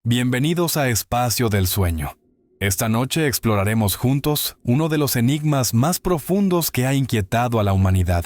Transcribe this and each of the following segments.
Bienvenidos a Espacio del Sueño. Esta noche exploraremos juntos uno de los enigmas más profundos que ha inquietado a la humanidad,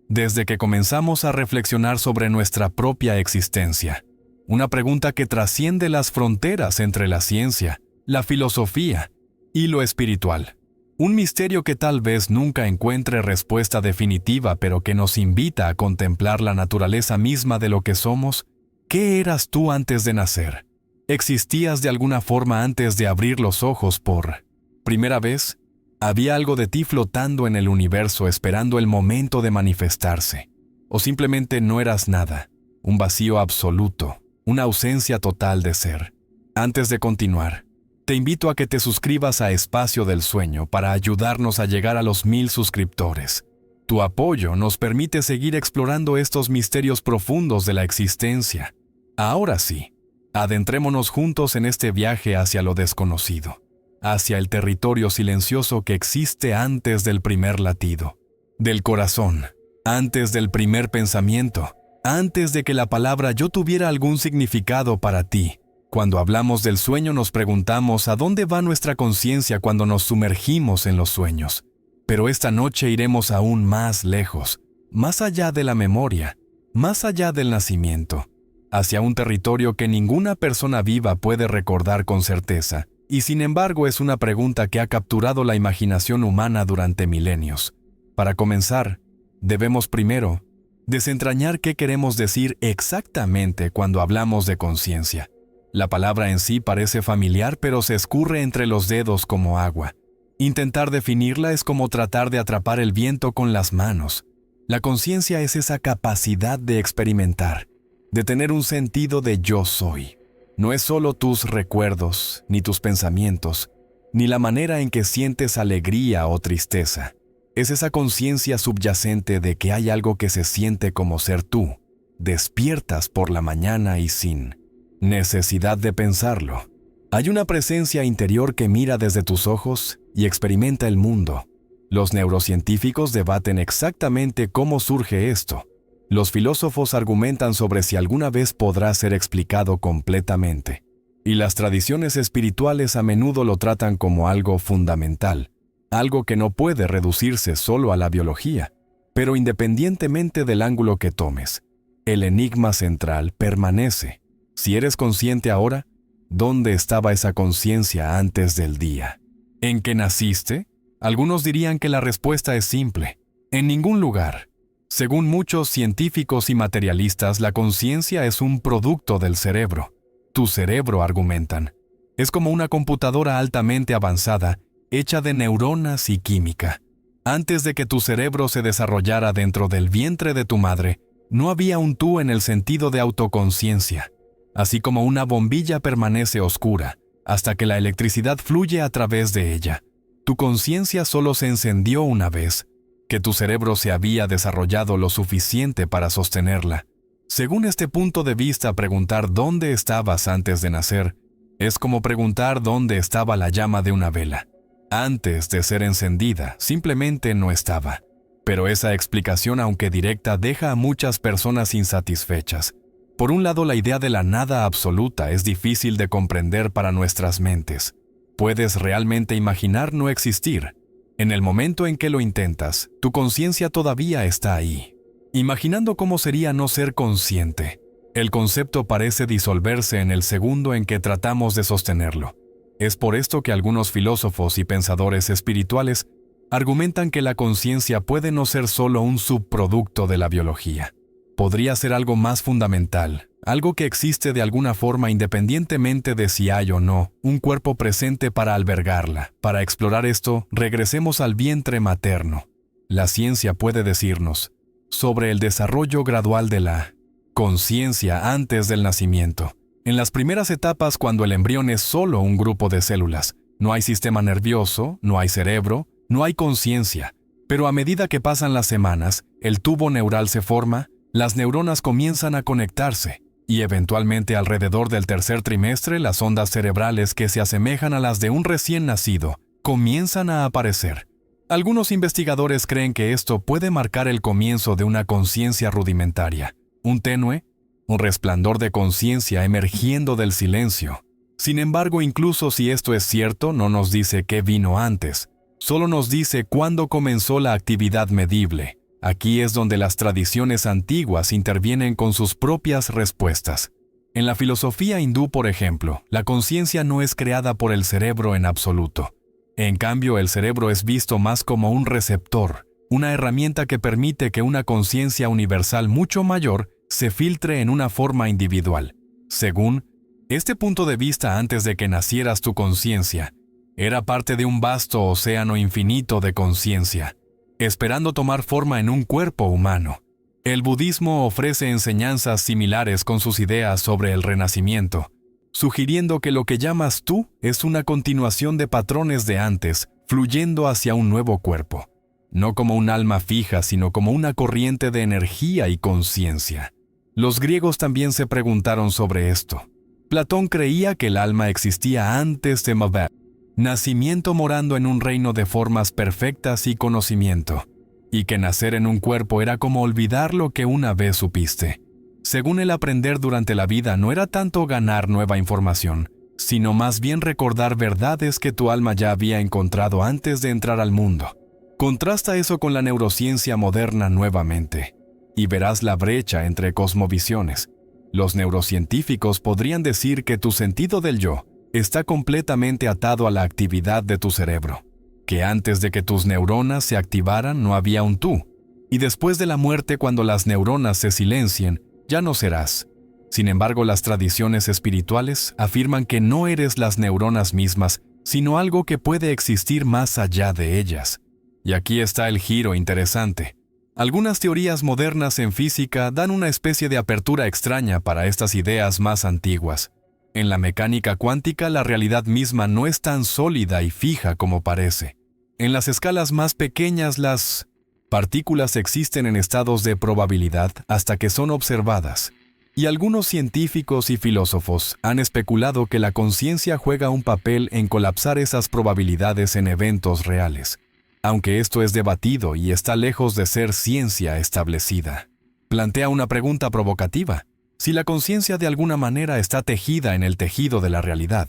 desde que comenzamos a reflexionar sobre nuestra propia existencia. Una pregunta que trasciende las fronteras entre la ciencia, la filosofía y lo espiritual. Un misterio que tal vez nunca encuentre respuesta definitiva, pero que nos invita a contemplar la naturaleza misma de lo que somos. ¿Qué eras tú antes de nacer? ¿Existías de alguna forma antes de abrir los ojos por primera vez? ¿Había algo de ti flotando en el universo esperando el momento de manifestarse? ¿O simplemente no eras nada? Un vacío absoluto, una ausencia total de ser. Antes de continuar, te invito a que te suscribas a Espacio del Sueño para ayudarnos a llegar a los 1000 suscriptores. Tu apoyo nos permite seguir explorando estos misterios profundos de la existencia. Ahora sí, adentrémonos juntos en este viaje hacia lo desconocido, hacia el territorio silencioso que existe antes del primer latido, del corazón, antes del primer pensamiento, antes de que la palabra yo tuviera algún significado para ti. Cuando hablamos del sueño nos preguntamos a dónde va nuestra conciencia cuando nos sumergimos en los sueños. Pero esta noche iremos aún más lejos, más allá de la memoria, más allá del nacimiento, hacia un territorio que ninguna persona viva puede recordar con certeza, y sin embargo es una pregunta que ha capturado la imaginación humana durante milenios. Para comenzar, debemos primero desentrañar qué queremos decir exactamente cuando hablamos de conciencia. La palabra en sí parece familiar, pero se escurre entre los dedos como agua. Intentar definirla es como tratar de atrapar el viento con las manos. La conciencia es esa capacidad de experimentar, de tener un sentido de yo soy. No es solo tus recuerdos, ni tus pensamientos, ni la manera en que sientes alegría o tristeza. Es esa conciencia subyacente de que hay algo que se siente como ser tú. Despiertas por la mañana y sin necesidad de pensarlo. Hay una presencia interior que mira desde tus ojos y experimenta el mundo. Los neurocientíficos debaten exactamente cómo surge esto. Los filósofos argumentan sobre si alguna vez podrá ser explicado completamente. Y las tradiciones espirituales a menudo lo tratan como algo fundamental, algo que no puede reducirse solo a la biología. Pero independientemente del ángulo que tomes, el enigma central permanece. Si eres consciente ahora, ¿dónde estaba esa conciencia antes del día? ¿En qué naciste? Algunos dirían que la respuesta es simple: en ningún lugar. Según muchos científicos y materialistas, la conciencia es un producto del cerebro. Tu cerebro, argumentan, es como una computadora altamente avanzada, hecha de neuronas y química. Antes de que tu cerebro se desarrollara dentro del vientre de tu madre, no había un tú en el sentido de autoconciencia. Así como una bombilla permanece oscura hasta que la electricidad fluye a través de ella. Tu conciencia solo se encendió una vez, que tu cerebro se había desarrollado lo suficiente para sostenerla. Según este punto de vista, preguntar dónde estabas antes de nacer es como preguntar dónde estaba la llama de una vela. Antes de ser encendida, simplemente no estaba. Pero esa explicación, aunque directa, deja a muchas personas insatisfechas. Por un lado, la idea de la nada absoluta es difícil de comprender para nuestras mentes. ¿Puedes realmente imaginar no existir? En el momento en que lo intentas, tu conciencia todavía está ahí, imaginando cómo sería no ser consciente. El concepto parece disolverse en el segundo en que tratamos de sostenerlo. Es por esto que algunos filósofos y pensadores espirituales argumentan que la conciencia puede no ser solo un subproducto de la biología. Podría ser algo más fundamental, algo que existe de alguna forma independientemente de si hay o no un cuerpo presente para albergarla. Para explorar esto, regresemos al vientre materno. La ciencia puede decirnos sobre el desarrollo gradual de la conciencia antes del nacimiento. En las primeras etapas, cuando el embrión es solo un grupo de células, no hay sistema nervioso, no hay cerebro, no hay conciencia. Pero a medida que pasan las semanas, el tubo neural se forma, las neuronas comienzan a conectarse, y eventualmente alrededor del tercer trimestre las ondas cerebrales que se asemejan a las de un recién nacido comienzan a aparecer. Algunos investigadores creen que esto puede marcar el comienzo de una conciencia rudimentaria, un tenue, un resplandor de conciencia emergiendo del silencio. Sin embargo, incluso si esto es cierto, no nos dice qué vino antes, solo nos dice cuándo comenzó la actividad medible. Aquí es donde las tradiciones antiguas intervienen con sus propias respuestas. En la filosofía hindú, por ejemplo, la conciencia no es creada por el cerebro en absoluto. En cambio, el cerebro es visto más como un receptor, una herramienta que permite que una conciencia universal mucho mayor se filtre en una forma individual. Según este punto de vista, antes de que nacieras tu conciencia, era parte de un vasto océano infinito de conciencia, esperando tomar forma en un cuerpo humano. El budismo ofrece enseñanzas similares con sus ideas sobre el renacimiento, sugiriendo que lo que llamas tú es una continuación de patrones de antes, fluyendo hacia un nuevo cuerpo, no como un alma fija, sino como una corriente de energía y conciencia. Los griegos también se preguntaron sobre esto. Platón creía que el alma existía antes de Mabel, nacimiento morando en un reino de formas perfectas y conocimiento, y que nacer en un cuerpo era como olvidar lo que una vez supiste. Según el aprender durante la vida no era tanto ganar nueva información, sino más bien recordar verdades que tu alma ya había encontrado antes de entrar al mundo. Contrasta eso con la neurociencia moderna nuevamente, y verás la brecha entre cosmovisiones. Los neurocientíficos podrían decir que tu sentido del yo está completamente atado a la actividad de tu cerebro, que antes de que tus neuronas se activaran no había un tú, y después de la muerte, cuando las neuronas se silencien, ya no serás. Sin embargo, las tradiciones espirituales afirman que no eres las neuronas mismas, sino algo que puede existir más allá de ellas. Y aquí está el giro interesante. Algunas teorías modernas en física dan una especie de apertura extraña para estas ideas más antiguas. En la mecánica cuántica, la realidad misma no es tan sólida y fija como parece. En las escalas más pequeñas, las partículas existen en estados de probabilidad hasta que son observadas. Y algunos científicos y filósofos han especulado que la conciencia juega un papel en colapsar esas probabilidades en eventos reales, aunque esto es debatido y está lejos de ser ciencia establecida. Plantea una pregunta provocativa. Si la conciencia de alguna manera está tejida en el tejido de la realidad,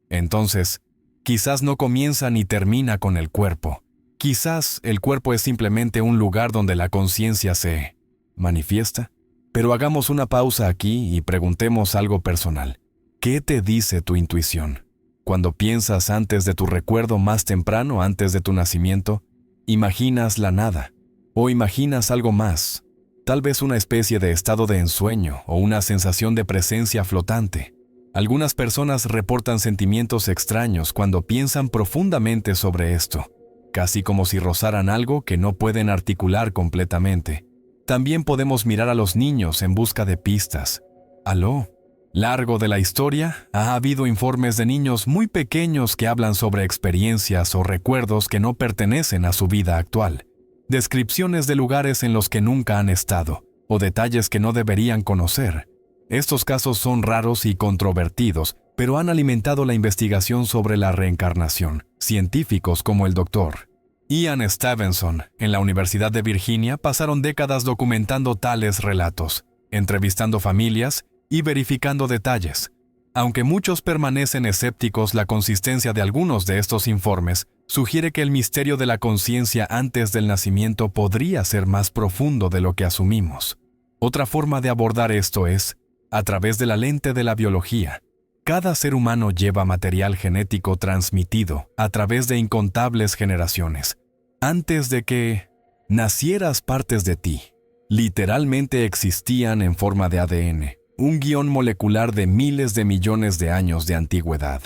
entonces, quizás no comienza ni termina con el cuerpo. Quizás el cuerpo es simplemente un lugar donde la conciencia se manifiesta. Pero hagamos una pausa aquí y preguntemos algo personal. ¿Qué te dice tu intuición? Cuando piensas antes de tu recuerdo más temprano, antes de tu nacimiento, ¿imaginas la nada? ¿O imaginas algo más? Tal vez una especie de estado de ensueño o una sensación de presencia flotante. Algunas personas reportan sentimientos extraños cuando piensan profundamente sobre esto, casi como si rozaran algo que no pueden articular completamente. También podemos mirar a los niños en busca de pistas. A lo largo de la historia, ha habido informes de niños muy pequeños que hablan sobre experiencias o recuerdos que no pertenecen a su vida actual. Descripciones de lugares en los que nunca han estado, o detalles que no deberían conocer. Estos casos son raros y controvertidos, pero han alimentado la investigación sobre la reencarnación. Científicos como el Dr. Ian Stevenson, en la Universidad de Virginia, pasaron décadas documentando tales relatos, entrevistando familias y verificando detalles. Aunque muchos permanecen escépticos, la consistencia de algunos de estos informes sugiere que el misterio de la conciencia antes del nacimiento podría ser más profundo de lo que asumimos. Otra forma de abordar esto es a través de la lente de la biología. Cada ser humano lleva material genético transmitido a través de incontables generaciones. Antes de que nacieras, partes de ti literalmente existían en forma de ADN, un guión molecular de miles de millones de años de antigüedad.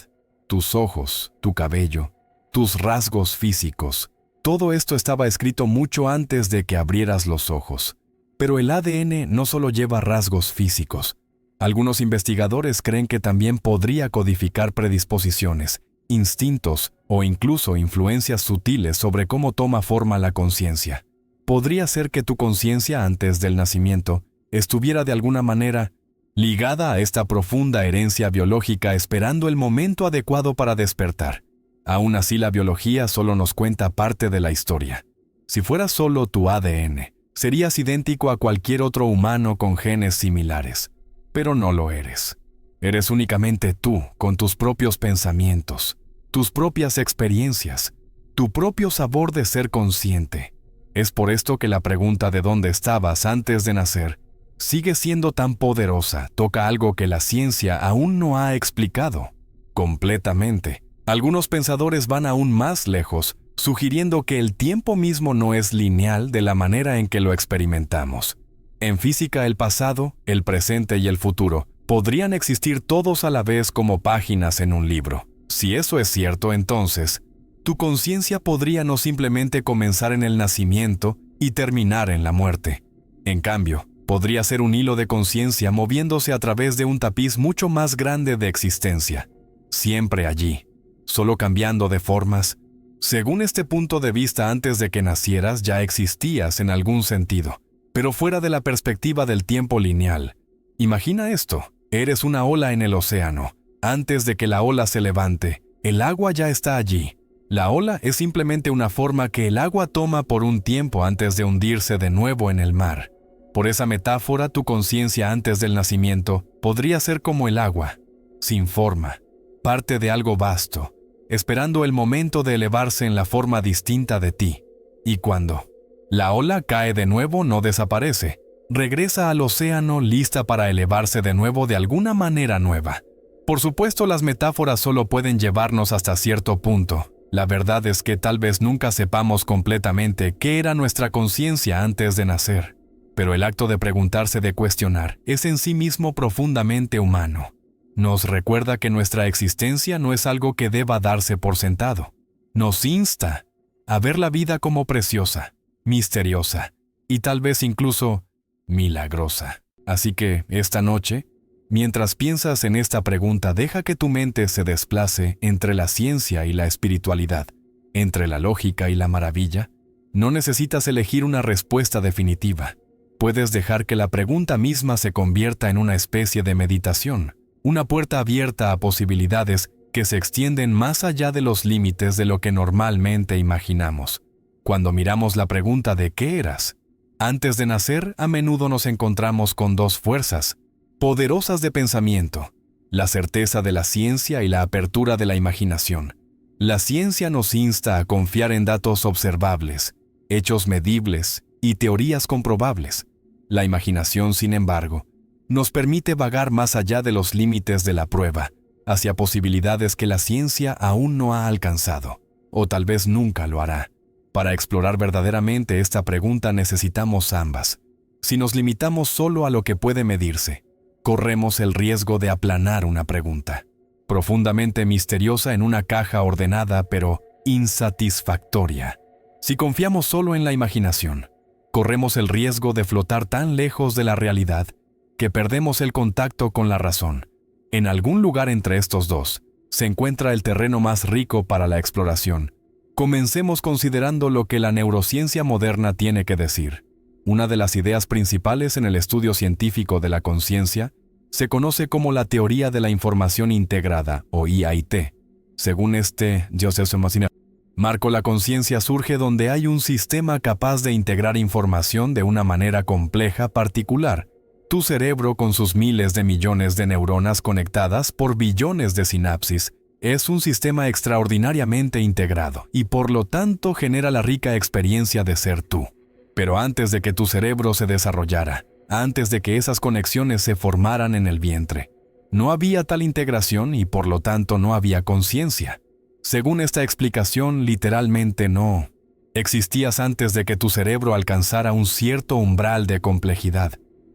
Tus ojos, tu cabello, tus rasgos físicos, todo esto estaba escrito mucho antes de que abrieras los ojos. Pero el ADN no solo lleva rasgos físicos. Algunos investigadores creen que también podría codificar predisposiciones, instintos o incluso influencias sutiles sobre cómo toma forma la conciencia. Podría ser que tu conciencia antes del nacimiento estuviera de alguna manera ligada a esta profunda herencia biológica, esperando el momento adecuado para despertar. Aún así, la biología solo nos cuenta parte de la historia. Si fuera solo tu ADN, serías idéntico a cualquier otro humano con genes similares. Pero no lo eres. Eres únicamente tú, con tus propios pensamientos, tus propias experiencias, tu propio sabor de ser consciente. Es por esto que la pregunta de dónde estabas antes de nacer sigue siendo tan poderosa, toca algo que la ciencia aún no ha explicado completamente. Algunos pensadores van aún más lejos, sugiriendo que el tiempo mismo no es lineal de la manera en que lo experimentamos. En física, el pasado, el presente y el futuro podrían existir todos a la vez como páginas en un libro. Si eso es cierto, entonces, tu conciencia podría no simplemente comenzar en el nacimiento y terminar en la muerte. En cambio, podría ser un hilo de conciencia moviéndose a través de un tapiz mucho más grande de existencia, siempre allí, solo cambiando de formas. Según este punto de vista, antes de que nacieras ya existías en algún sentido, pero fuera de la perspectiva del tiempo lineal. Imagina esto, eres una ola en el océano. Antes de que la ola se levante, el agua ya está allí. La ola es simplemente una forma que el agua toma por un tiempo antes de hundirse de nuevo en el mar. Por esa metáfora, tu conciencia antes del nacimiento podría ser como el agua, sin forma, parte de algo vasto, esperando el momento de elevarse en la forma distinta de ti. Y cuando la ola cae de nuevo, no desaparece, regresa al océano lista para elevarse de nuevo de alguna manera nueva. Por supuesto, las metáforas solo pueden llevarnos hasta cierto punto. La verdad es que tal vez nunca sepamos completamente qué era nuestra conciencia antes de nacer. Pero el acto de preguntarse, de cuestionar, es en sí mismo profundamente humano. Nos recuerda que nuestra existencia no es algo que deba darse por sentado. Nos insta a ver la vida como preciosa, misteriosa y tal vez incluso milagrosa. Así que, esta noche, mientras piensas en esta pregunta, deja que tu mente se desplace entre la ciencia y la espiritualidad, entre la lógica y la maravilla. No necesitas elegir una respuesta definitiva. Puedes dejar que la pregunta misma se convierta en una especie de meditación, una puerta abierta a posibilidades que se extienden más allá de los límites de lo que normalmente imaginamos. Cuando miramos la pregunta de ¿qué eras? Antes de nacer, a menudo nos encontramos con dos fuerzas poderosas de pensamiento: la certeza de la ciencia y la apertura de la imaginación. La ciencia nos insta a confiar en datos observables, hechos medibles y teorías comprobables. La imaginación, sin embargo, nos permite vagar más allá de los límites de la prueba, hacia posibilidades que la ciencia aún no ha alcanzado, o tal vez nunca lo hará. Para explorar verdaderamente esta pregunta necesitamos ambas. Si nos limitamos solo a lo que puede medirse, corremos el riesgo de aplanar una pregunta, profundamente misteriosa en una caja ordenada pero insatisfactoria. Si confiamos solo en la imaginación, corremos el riesgo de flotar tan lejos de la realidad que perdemos el contacto con la razón. En algún lugar entre estos dos se encuentra el terreno más rico para la exploración. Comencemos considerando lo que la neurociencia moderna tiene que decir. Una de las ideas principales en el estudio científico de la conciencia se conoce como la teoría de la información integrada, o IIT. Según Joseph Massina, Marco, la conciencia surge donde hay un sistema capaz de integrar información de una manera compleja, particular. Tu cerebro, con sus miles de millones de neuronas conectadas por billones de sinapsis, es un sistema extraordinariamente integrado y por lo tanto genera la rica experiencia de ser tú. Pero antes de que tu cerebro se desarrollara, antes de que esas conexiones se formaran en el vientre, no había tal integración y por lo tanto no había conciencia. Según esta explicación, literalmente no existías antes de que tu cerebro alcanzara un cierto umbral de complejidad.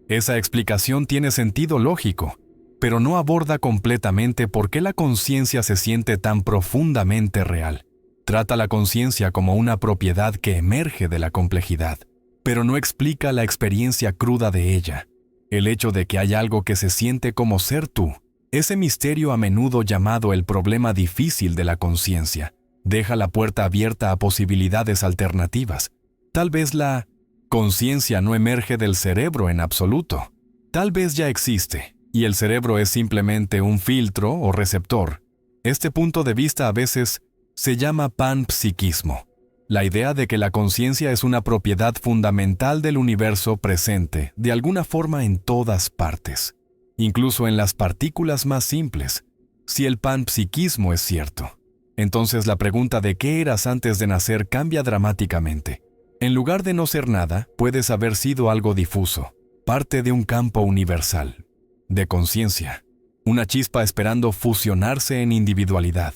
Esa explicación tiene sentido lógico, pero no aborda completamente por qué la conciencia se siente tan profundamente real. Trata la conciencia como una propiedad que emerge de la complejidad, pero no explica la experiencia cruda de ella. El hecho de que hay algo que se siente como ser tú, ese misterio a menudo llamado el problema difícil de la conciencia, deja la puerta abierta a posibilidades alternativas. Tal vez la conciencia no emerge del cerebro en absoluto. Tal vez ya existe, y el cerebro es simplemente un filtro o receptor. Este punto de vista a veces se llama panpsiquismo, la idea de que la conciencia es una propiedad fundamental del universo presente, de alguna forma en todas partes. incluso en las partículas más simples. Si el panpsiquismo es cierto, entonces la pregunta de qué eras antes de nacer cambia dramáticamente. En lugar de no ser nada, puedes haber sido algo difuso, parte de un campo universal, de conciencia, una chispa esperando fusionarse en individualidad.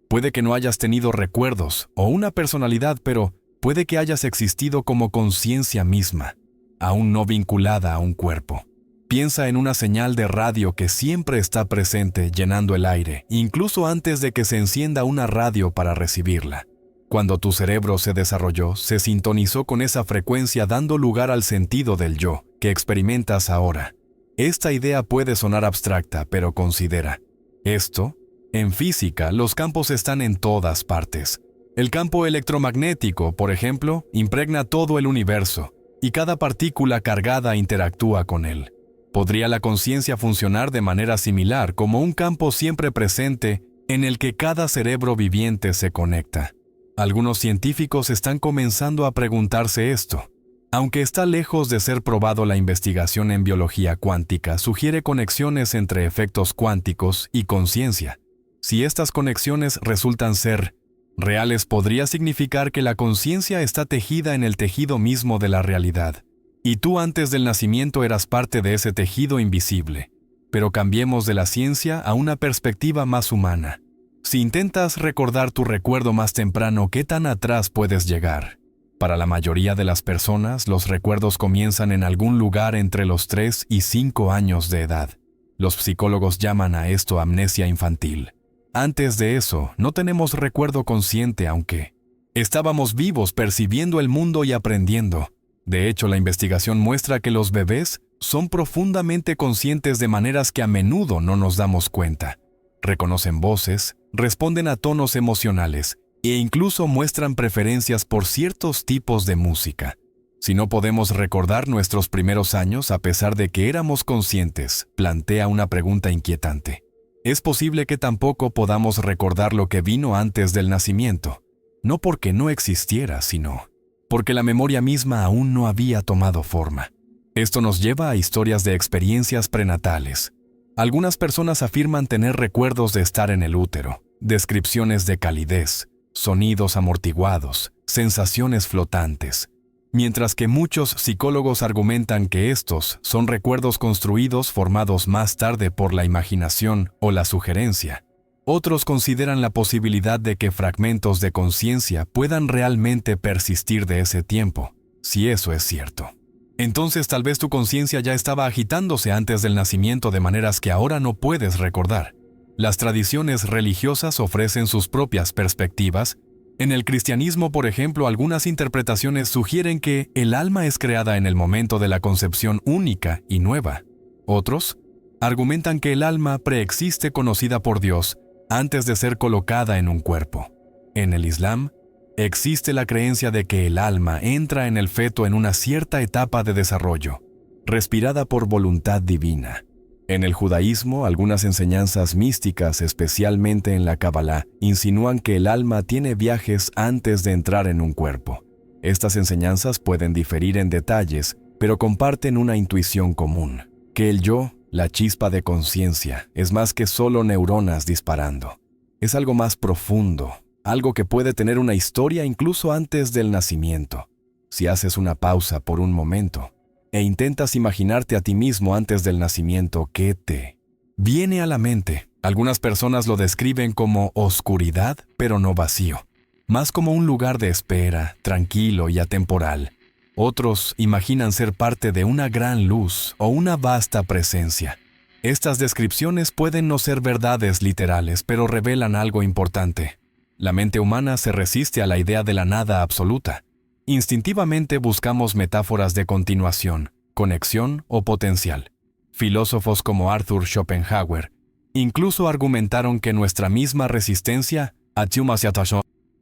Puede que no hayas tenido recuerdos o una personalidad, pero puede que hayas existido como conciencia misma, aún no vinculada a un cuerpo. Piensa en una señal de radio que siempre está presente llenando el aire, incluso antes de que se encienda una radio para recibirla. Cuando tu cerebro se desarrolló, se sintonizó con esa frecuencia dando lugar al sentido del yo que experimentas ahora. Esta idea puede sonar abstracta, pero considera esto. En física, los campos están en todas partes. El campo electromagnético, por ejemplo, impregna todo el universo, y cada partícula cargada interactúa con él. ¿Podría la conciencia funcionar de manera similar, como un campo siempre presente en el que cada cerebro viviente se conecta? Algunos científicos están comenzando a preguntarse esto. Aunque está lejos de ser probado, la investigación en biología cuántica sugiere conexiones entre efectos cuánticos y conciencia. Si estas conexiones resultan ser reales, podría significar que la conciencia está tejida en el tejido mismo de la realidad. Y tú antes del nacimiento eras parte de ese tejido invisible. Pero cambiemos de la ciencia a una perspectiva más humana. Si intentas recordar tu recuerdo más temprano, ¿qué tan atrás puedes llegar? Para la mayoría de las personas, los recuerdos comienzan en algún lugar entre los 3 y 5 años de edad. Los psicólogos llaman a esto amnesia infantil. Antes de eso, no tenemos recuerdo consciente, aunque estábamos vivos percibiendo el mundo y aprendiendo. De hecho, la investigación muestra que los bebés son profundamente conscientes de maneras que a menudo no nos damos cuenta. Reconocen voces, responden a tonos emocionales e incluso muestran preferencias por ciertos tipos de música. Si no podemos recordar nuestros primeros años a pesar de que éramos conscientes, plantea una pregunta inquietante. Es posible que tampoco podamos recordar lo que vino antes del nacimiento, no porque no existiera, sino porque la memoria misma aún no había tomado forma. Esto nos lleva a historias de experiencias prenatales. Algunas personas afirman tener recuerdos de estar en el útero, descripciones de calidez, sonidos amortiguados, sensaciones flotantes, mientras que muchos psicólogos argumentan que estos son recuerdos construidos formados más tarde por la imaginación o la sugerencia. Otros consideran la posibilidad de que fragmentos de conciencia puedan realmente persistir de ese tiempo, si eso es cierto. Entonces tal vez tu conciencia ya estaba agitándose antes del nacimiento de maneras que ahora no puedes recordar. Las tradiciones religiosas ofrecen sus propias perspectivas. En el cristianismo, por ejemplo, algunas interpretaciones sugieren que el alma es creada en el momento de la concepción única y nueva. Otros argumentan que el alma preexiste conocida por Dios antes de ser colocada en un cuerpo. En el Islam, existe la creencia de que el alma entra en el feto en una cierta etapa de desarrollo, respirada por voluntad divina. En el judaísmo, algunas enseñanzas místicas, especialmente en la Kabbalah, insinúan que el alma tiene viajes antes de entrar en un cuerpo. Estas enseñanzas pueden diferir en detalles, pero comparten una intuición común, que el yo, la chispa de conciencia, es más que solo neuronas disparando. Es algo más profundo, algo que puede tener una historia incluso antes del nacimiento. Si haces una pausa por un momento e intentas imaginarte a ti mismo antes del nacimiento, ¿qué te viene a la mente? Algunas personas lo describen como oscuridad, pero no vacío, más como un lugar de espera, tranquilo y atemporal. Otros imaginan ser parte de una gran luz o una vasta presencia. Estas descripciones pueden no ser verdades literales, pero revelan algo importante. La mente humana se resiste a la idea de la nada absoluta. Instintivamente buscamos metáforas de continuación, conexión o potencial. Filósofos como Arthur Schopenhauer incluso argumentaron que nuestra misma resistencia a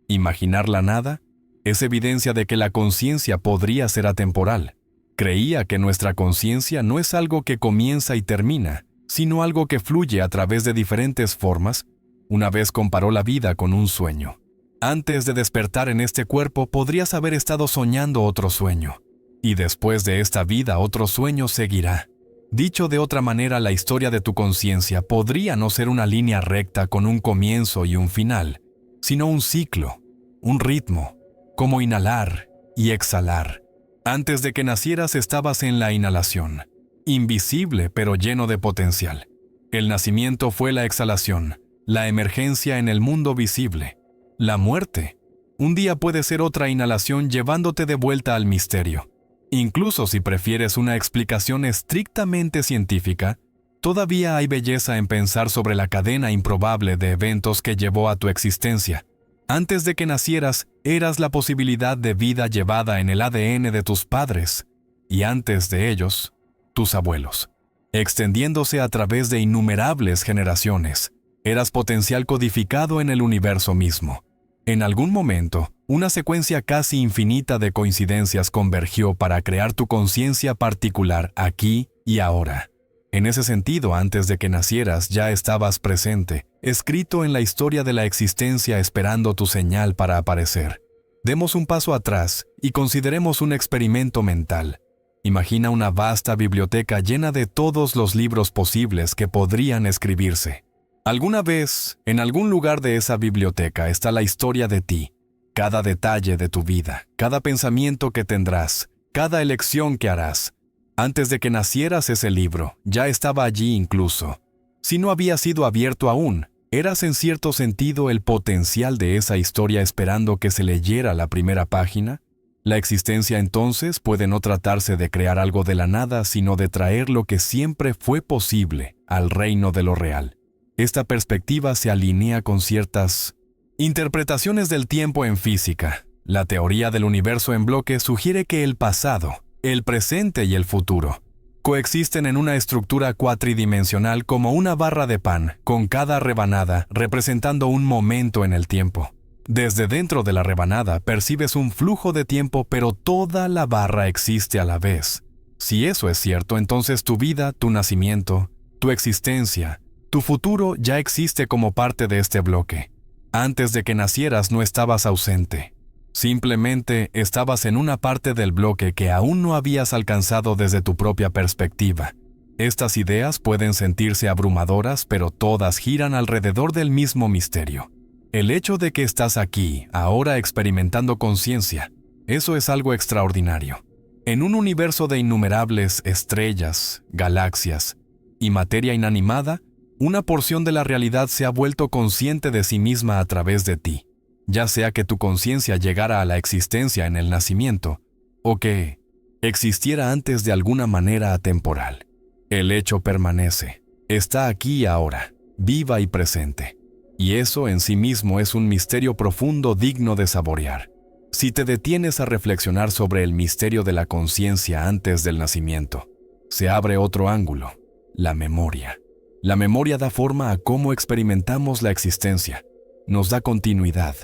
imaginar la nada es evidencia de que la conciencia podría ser atemporal. Creía que nuestra conciencia no es algo que comienza y termina, sino algo que fluye a través de diferentes formas. Una vez comparó la vida con un sueño. Antes de despertar en este cuerpo, podrías haber estado soñando otro sueño. Y después de esta vida, otro sueño seguirá. Dicho de otra manera, la historia de tu conciencia podría no ser una línea recta con un comienzo y un final, sino un ciclo, un ritmo, como inhalar y exhalar. Antes de que nacieras estabas en la inhalación, invisible pero lleno de potencial. El nacimiento fue la exhalación, la emergencia en el mundo visible, la muerte. Un día puede ser otra inhalación llevándote de vuelta al misterio. Incluso si prefieres una explicación estrictamente científica, todavía hay belleza en pensar sobre la cadena improbable de eventos que llevó a tu existencia. Antes de que nacieras, eras la posibilidad de vida llevada en el ADN de tus padres, y antes de ellos, tus abuelos. Extendiéndose a través de innumerables generaciones, eras potencial codificado en el universo mismo. En algún momento, una secuencia casi infinita de coincidencias convergió para crear tu conciencia particular aquí y ahora. En ese sentido, antes de que nacieras ya estabas presente, escrito en la historia de la existencia esperando tu señal para aparecer. Demos un paso atrás y consideremos un experimento mental. Imagina una vasta biblioteca llena de todos los libros posibles que podrían escribirse. Alguna vez, en algún lugar de esa biblioteca está la historia de ti, cada detalle de tu vida, cada pensamiento que tendrás, cada elección que harás. Antes de que nacieras ese libro, ya estaba allí incluso. Si no había sido abierto aún, eras en cierto sentido el potencial de esa historia esperando que se leyera la primera página. La existencia entonces puede no tratarse de crear algo de la nada, sino de traer lo que siempre fue posible al reino de lo real. Esta perspectiva se alinea con ciertas interpretaciones del tiempo en física. La teoría del universo en bloque sugiere que el pasado, el presente y el futuro coexisten en una estructura cuatridimensional como una barra de pan, con cada rebanada representando un momento en el tiempo. Desde dentro de la rebanada percibes un flujo de tiempo, pero toda la barra existe a la vez. Si eso es cierto, entonces tu vida, tu nacimiento, tu existencia, tu futuro ya existe como parte de este bloque. Antes de que nacieras no estabas ausente. Simplemente estabas en una parte del bloque que aún no habías alcanzado desde tu propia perspectiva. Estas ideas pueden sentirse abrumadoras, pero todas giran alrededor del mismo misterio. El hecho de que estás aquí, ahora experimentando conciencia, eso es algo extraordinario. En un universo de innumerables estrellas, galaxias y materia inanimada, una porción de la realidad se ha vuelto consciente de sí misma a través de ti, ya sea que tu conciencia llegara a la existencia en el nacimiento, o que existiera antes de alguna manera atemporal. El hecho permanece, está aquí ahora, viva y presente. Y eso en sí mismo es un misterio profundo digno de saborear. Si te detienes a reflexionar sobre el misterio de la conciencia antes del nacimiento, se abre otro ángulo, la memoria. La memoria da forma a cómo experimentamos la existencia. Nos da continuidad,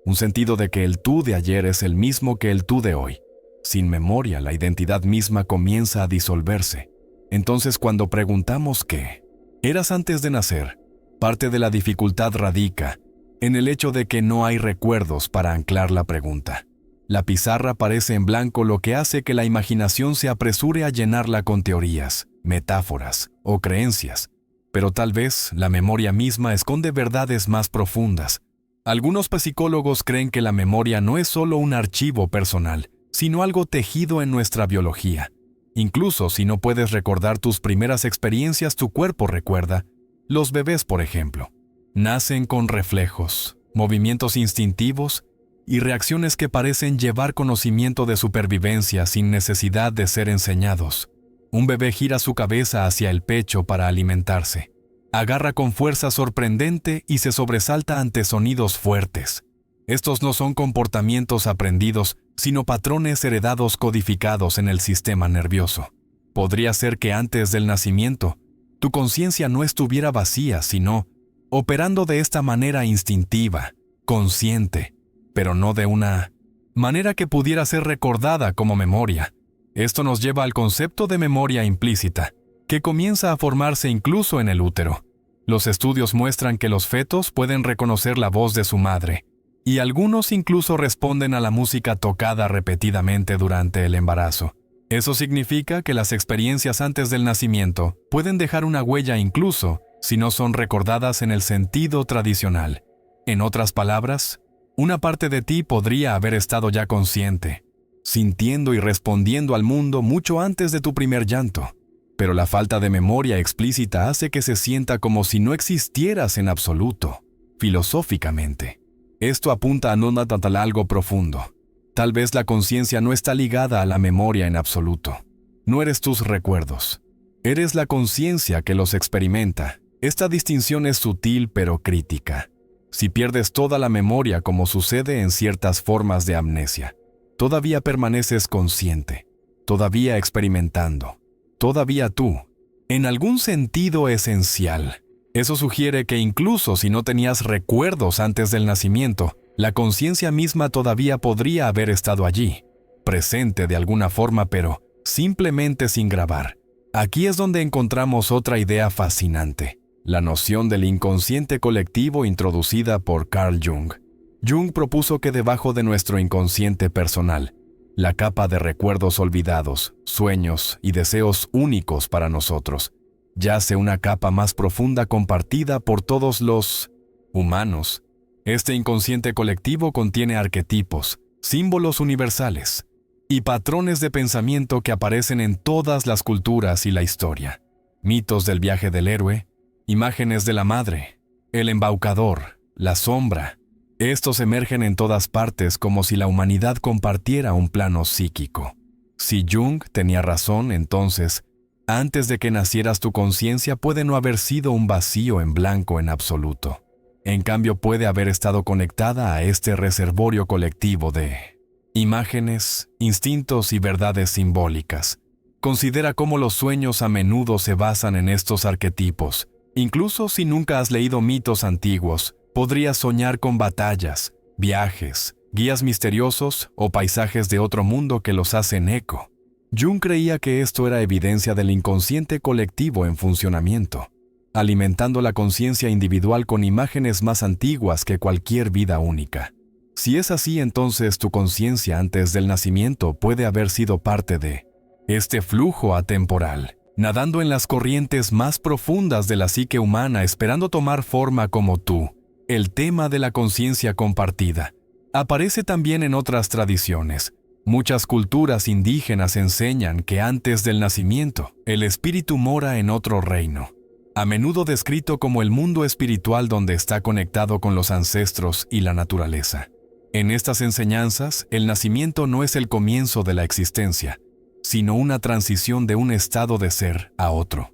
un sentido de que el tú de ayer es el mismo que el tú de hoy. Sin memoria, la identidad misma comienza a disolverse. Entonces, cuando preguntamos qué eras antes de nacer, parte de la dificultad radica en el hecho de que no hay recuerdos para anclar la pregunta. La pizarra parece en blanco, lo que hace que la imaginación se apresure a llenarla con teorías, metáforas o creencias. Pero tal vez la memoria misma esconde verdades más profundas. Algunos psicólogos creen que la memoria no es solo un archivo personal, sino algo tejido en nuestra biología. Incluso si no puedes recordar tus primeras experiencias, tu cuerpo recuerda. Los bebés, por ejemplo, nacen con reflejos, movimientos instintivos y reacciones que parecen llevar conocimiento de supervivencia sin necesidad de ser enseñados. Un bebé gira su cabeza hacia el pecho para alimentarse. Agarra con fuerza sorprendente y se sobresalta ante sonidos fuertes. Estos no son comportamientos aprendidos, sino patrones heredados codificados en el sistema nervioso. Podría ser que antes del nacimiento, tu conciencia no estuviera vacía, sino operando de esta manera instintiva, consciente, pero no de una manera que pudiera ser recordada como memoria. Esto nos lleva al concepto de memoria implícita, que comienza a formarse incluso en el útero. Los estudios muestran que los fetos pueden reconocer la voz de su madre, y algunos incluso responden a la música tocada repetidamente durante el embarazo. Eso significa que las experiencias antes del nacimiento pueden dejar una huella incluso si no son recordadas en el sentido tradicional. En otras palabras, una parte de ti podría haber estado ya consciente, sintiendo y respondiendo al mundo mucho antes de tu primer llanto, pero la falta de memoria explícita hace que se sienta como si no existieras en absoluto, filosóficamente. Esto apunta a algo profundo. Tal vez la conciencia no está ligada a la memoria en absoluto. No eres tus recuerdos. Eres la conciencia que los experimenta. Esta distinción es sutil pero crítica. Si pierdes toda la memoria, como sucede en ciertas formas de amnesia, todavía permaneces consciente, todavía experimentando, todavía tú, en algún sentido esencial. Eso sugiere que incluso si no tenías recuerdos antes del nacimiento, la conciencia misma todavía podría haber estado allí, presente de alguna forma, pero simplemente sin grabar. Aquí es donde encontramos otra idea fascinante, la noción del inconsciente colectivo introducida por Carl Jung. Jung propuso que debajo de nuestro inconsciente personal, la capa de recuerdos olvidados, sueños y deseos únicos para nosotros, yace una capa más profunda compartida por todos los humanos. Este inconsciente colectivo contiene arquetipos, símbolos universales y patrones de pensamiento que aparecen en todas las culturas y la historia. Mitos del viaje del héroe, imágenes de la madre, el embaucador, la sombra. Estos emergen en todas partes como si la humanidad compartiera un plano psíquico. Si Jung tenía razón, entonces, antes de que nacieras tu conciencia puede no haber sido un vacío en blanco en absoluto. En cambio, puede haber estado conectada a este reservorio colectivo de imágenes, instintos y verdades simbólicas. Considera cómo los sueños a menudo se basan en estos arquetipos. Incluso si nunca has leído mitos antiguos, podrías soñar con batallas, viajes, guías misteriosos o paisajes de otro mundo que los hacen eco. Jung creía que esto era evidencia del inconsciente colectivo en funcionamiento, alimentando la conciencia individual con imágenes más antiguas que cualquier vida única. Si es así, entonces tu conciencia antes del nacimiento puede haber sido parte de este flujo atemporal, nadando en las corrientes más profundas de la psique humana, esperando tomar forma como tú. El tema de la conciencia compartida aparece también en otras tradiciones. Muchas culturas indígenas enseñan que antes del nacimiento, el espíritu mora en otro reino, a menudo descrito como el mundo espiritual donde está conectado con los ancestros y la naturaleza. En estas enseñanzas, el nacimiento no es el comienzo de la existencia, sino una transición de un estado de ser a otro.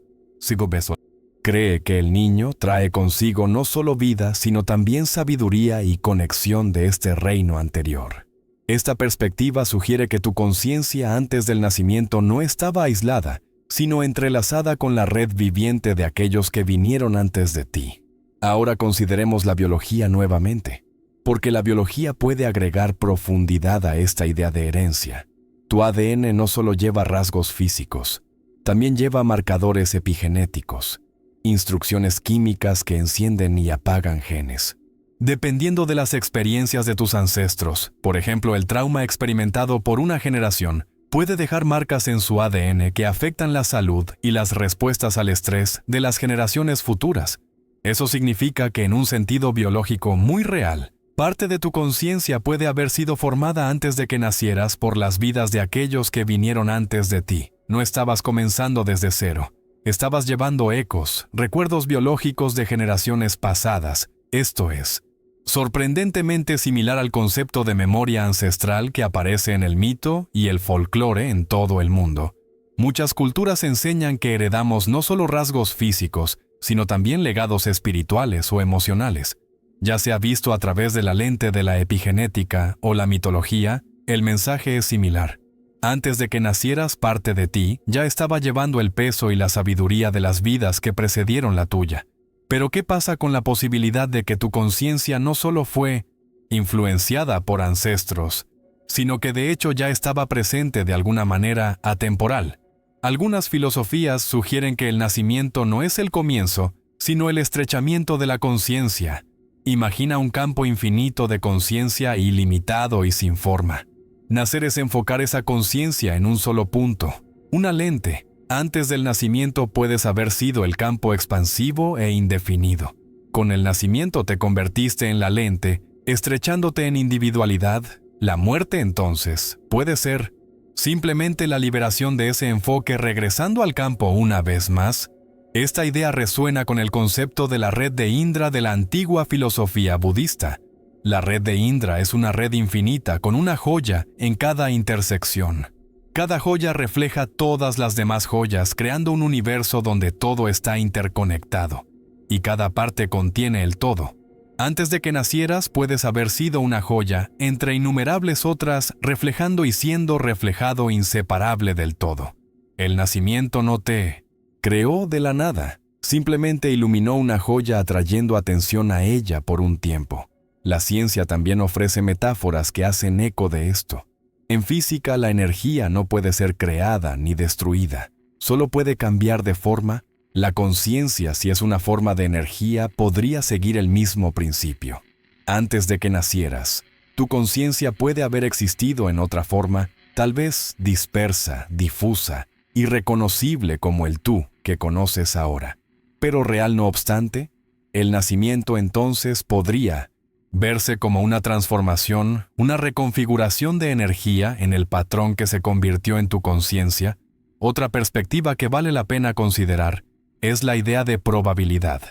Cree que el niño trae consigo no solo vida, sino también sabiduría y conexión de este reino anterior. Esta perspectiva sugiere que tu conciencia antes del nacimiento no estaba aislada, sino entrelazada con la red viviente de aquellos que vinieron antes de ti. Ahora consideremos la biología nuevamente, porque la biología puede agregar profundidad a esta idea de herencia. Tu ADN no solo lleva rasgos físicos, también lleva marcadores epigenéticos, instrucciones químicas que encienden y apagan genes. Dependiendo de las experiencias de tus ancestros, por ejemplo, el trauma experimentado por una generación puede dejar marcas en su ADN que afectan la salud y las respuestas al estrés de las generaciones futuras. Eso significa que en un sentido biológico muy real, parte de tu conciencia puede haber sido formada antes de que nacieras por las vidas de aquellos que vinieron antes de ti. No estabas comenzando desde cero. Estabas llevando ecos, recuerdos biológicos de generaciones pasadas. Esto es sorprendentemente similar al concepto de memoria ancestral que aparece en el mito y el folclore en todo el mundo. Muchas culturas enseñan que heredamos no solo rasgos físicos, sino también legados espirituales o emocionales. Ya sea visto a través de la lente de la epigenética o la mitología, el mensaje es similar. Antes de que nacieras, parte de ti ya estaba llevando el peso y la sabiduría de las vidas que precedieron la tuya. Pero ¿qué pasa con la posibilidad de que tu conciencia no solo fue influenciada por ancestros, sino que de hecho ya estaba presente de alguna manera atemporal? Algunas filosofías sugieren que el nacimiento no es el comienzo, sino el estrechamiento de la conciencia. Imagina un campo infinito de conciencia ilimitado y sin forma. Nacer es enfocar esa conciencia en un solo punto, una lente. Antes del nacimiento puedes haber sido el campo expansivo e indefinido. Con el nacimiento te convertiste en la lente, estrechándote en individualidad. La muerte, entonces, puede ser simplemente la liberación de ese enfoque regresando al campo una vez más. Esta idea resuena con el concepto de la red de Indra de la antigua filosofía budista. La red de Indra es una red infinita con una joya en cada intersección. Cada joya refleja todas las demás joyas, creando un universo donde todo está interconectado, y cada parte contiene el todo. Antes de que nacieras, puedes haber sido una joya entre innumerables otras, reflejando y siendo reflejado inseparable del todo. El nacimiento no te creó de la nada, simplemente iluminó una joya atrayendo atención a ella por un tiempo. La ciencia también ofrece metáforas que hacen eco de esto. En física, la energía no puede ser creada ni destruida, solo puede cambiar de forma. La conciencia, si es una forma de energía, podría seguir el mismo principio. Antes de que nacieras, tu conciencia puede haber existido en otra forma, tal vez dispersa, difusa, irreconocible como el tú que conoces ahora. Pero real no obstante, el nacimiento entonces podría verse como una transformación, una reconfiguración de energía en el patrón que se convirtió en tu conciencia. Otra perspectiva que vale la pena considerar es la idea de probabilidad.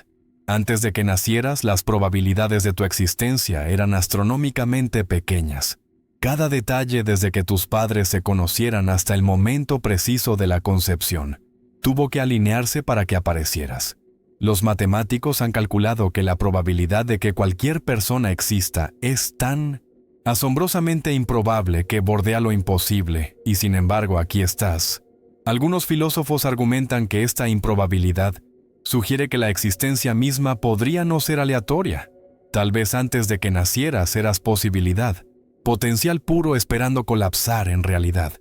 Antes de que nacieras, las probabilidades de tu existencia eran astronómicamente pequeñas. Cada detalle desde que tus padres se conocieran hasta el momento preciso de la concepción tuvo que alinearse para que aparecieras. Los matemáticos han calculado que la probabilidad de que cualquier persona exista es tan asombrosamente improbable que bordea lo imposible, y sin embargo aquí estás. Algunos filósofos argumentan que esta improbabilidad sugiere que la existencia misma podría no ser aleatoria. Tal vez antes de que nacieras eras posibilidad, potencial puro esperando colapsar en realidad.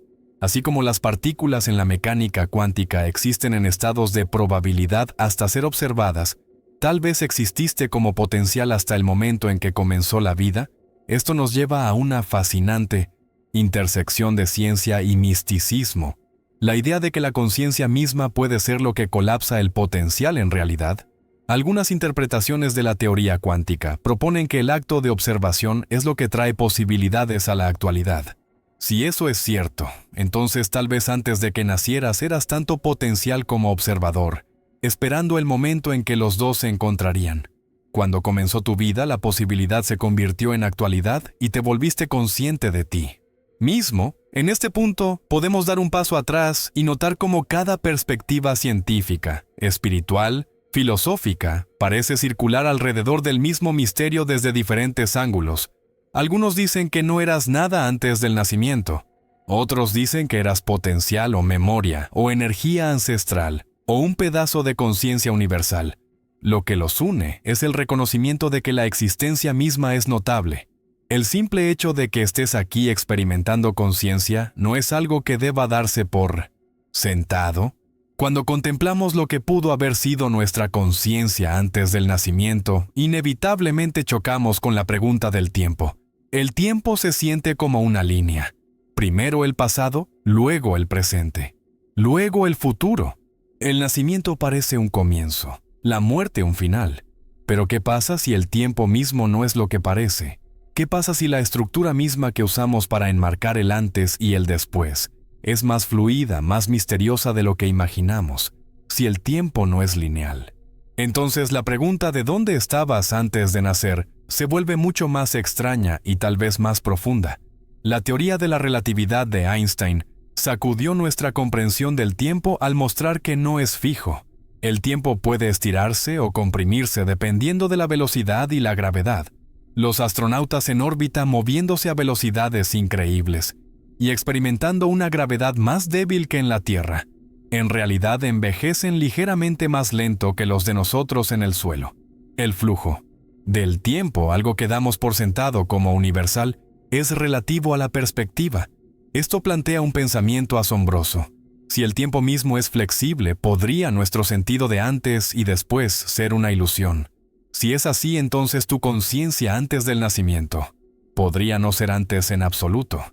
Así como las partículas en la mecánica cuántica existen en estados de probabilidad hasta ser observadas, tal vez exististe como potencial hasta el momento en que comenzó la vida. Esto nos lleva a una fascinante intersección de ciencia y misticismo. La idea de que la conciencia misma puede ser lo que colapsa el potencial en realidad. Algunas interpretaciones de la teoría cuántica proponen que el acto de observación es lo que trae posibilidades a la actualidad. Si eso es cierto, entonces tal vez antes de que nacieras eras tanto potencial como observador, esperando el momento en que los dos se encontrarían. Cuando comenzó tu vida, la posibilidad se convirtió en actualidad y te volviste consciente de ti mismo. En este punto, podemos dar un paso atrás y notar cómo cada perspectiva científica, espiritual, filosófica, parece circular alrededor del mismo misterio desde diferentes ángulos. Algunos dicen que no eras nada antes del nacimiento. Otros dicen que eras potencial o memoria, o energía ancestral, o un pedazo de conciencia universal. Lo que los une es el reconocimiento de que la existencia misma es notable. El simple hecho de que estés aquí experimentando conciencia no es algo que deba darse por sentado. Cuando contemplamos lo que pudo haber sido nuestra conciencia antes del nacimiento, inevitablemente chocamos con la pregunta del tiempo. El tiempo se siente como una línea. Primero el pasado, luego el presente, luego el futuro. El nacimiento parece un comienzo, la muerte un final. Pero ¿qué pasa si el tiempo mismo no es lo que parece? ¿Qué pasa si la estructura misma que usamos para enmarcar el antes y el después es más fluida, más misteriosa de lo que imaginamos? Si el tiempo no es lineal. Entonces la pregunta de dónde estabas antes de nacer se vuelve mucho más extraña y tal vez más profunda. La teoría de la relatividad de Einstein sacudió nuestra comprensión del tiempo al mostrar que no es fijo. El tiempo puede estirarse o comprimirse dependiendo de la velocidad y la gravedad. Los astronautas en órbita moviéndose a velocidades increíbles y experimentando una gravedad más débil que en la Tierra, en realidad envejecen ligeramente más lento que los de nosotros en el suelo. El flujo del tiempo, algo que damos por sentado como universal, es relativo a la perspectiva. Esto plantea un pensamiento asombroso. Si el tiempo mismo es flexible, ¿podría nuestro sentido de antes y después ser una ilusión? Si es así, entonces tu conciencia antes del nacimiento podría no ser antes en absoluto.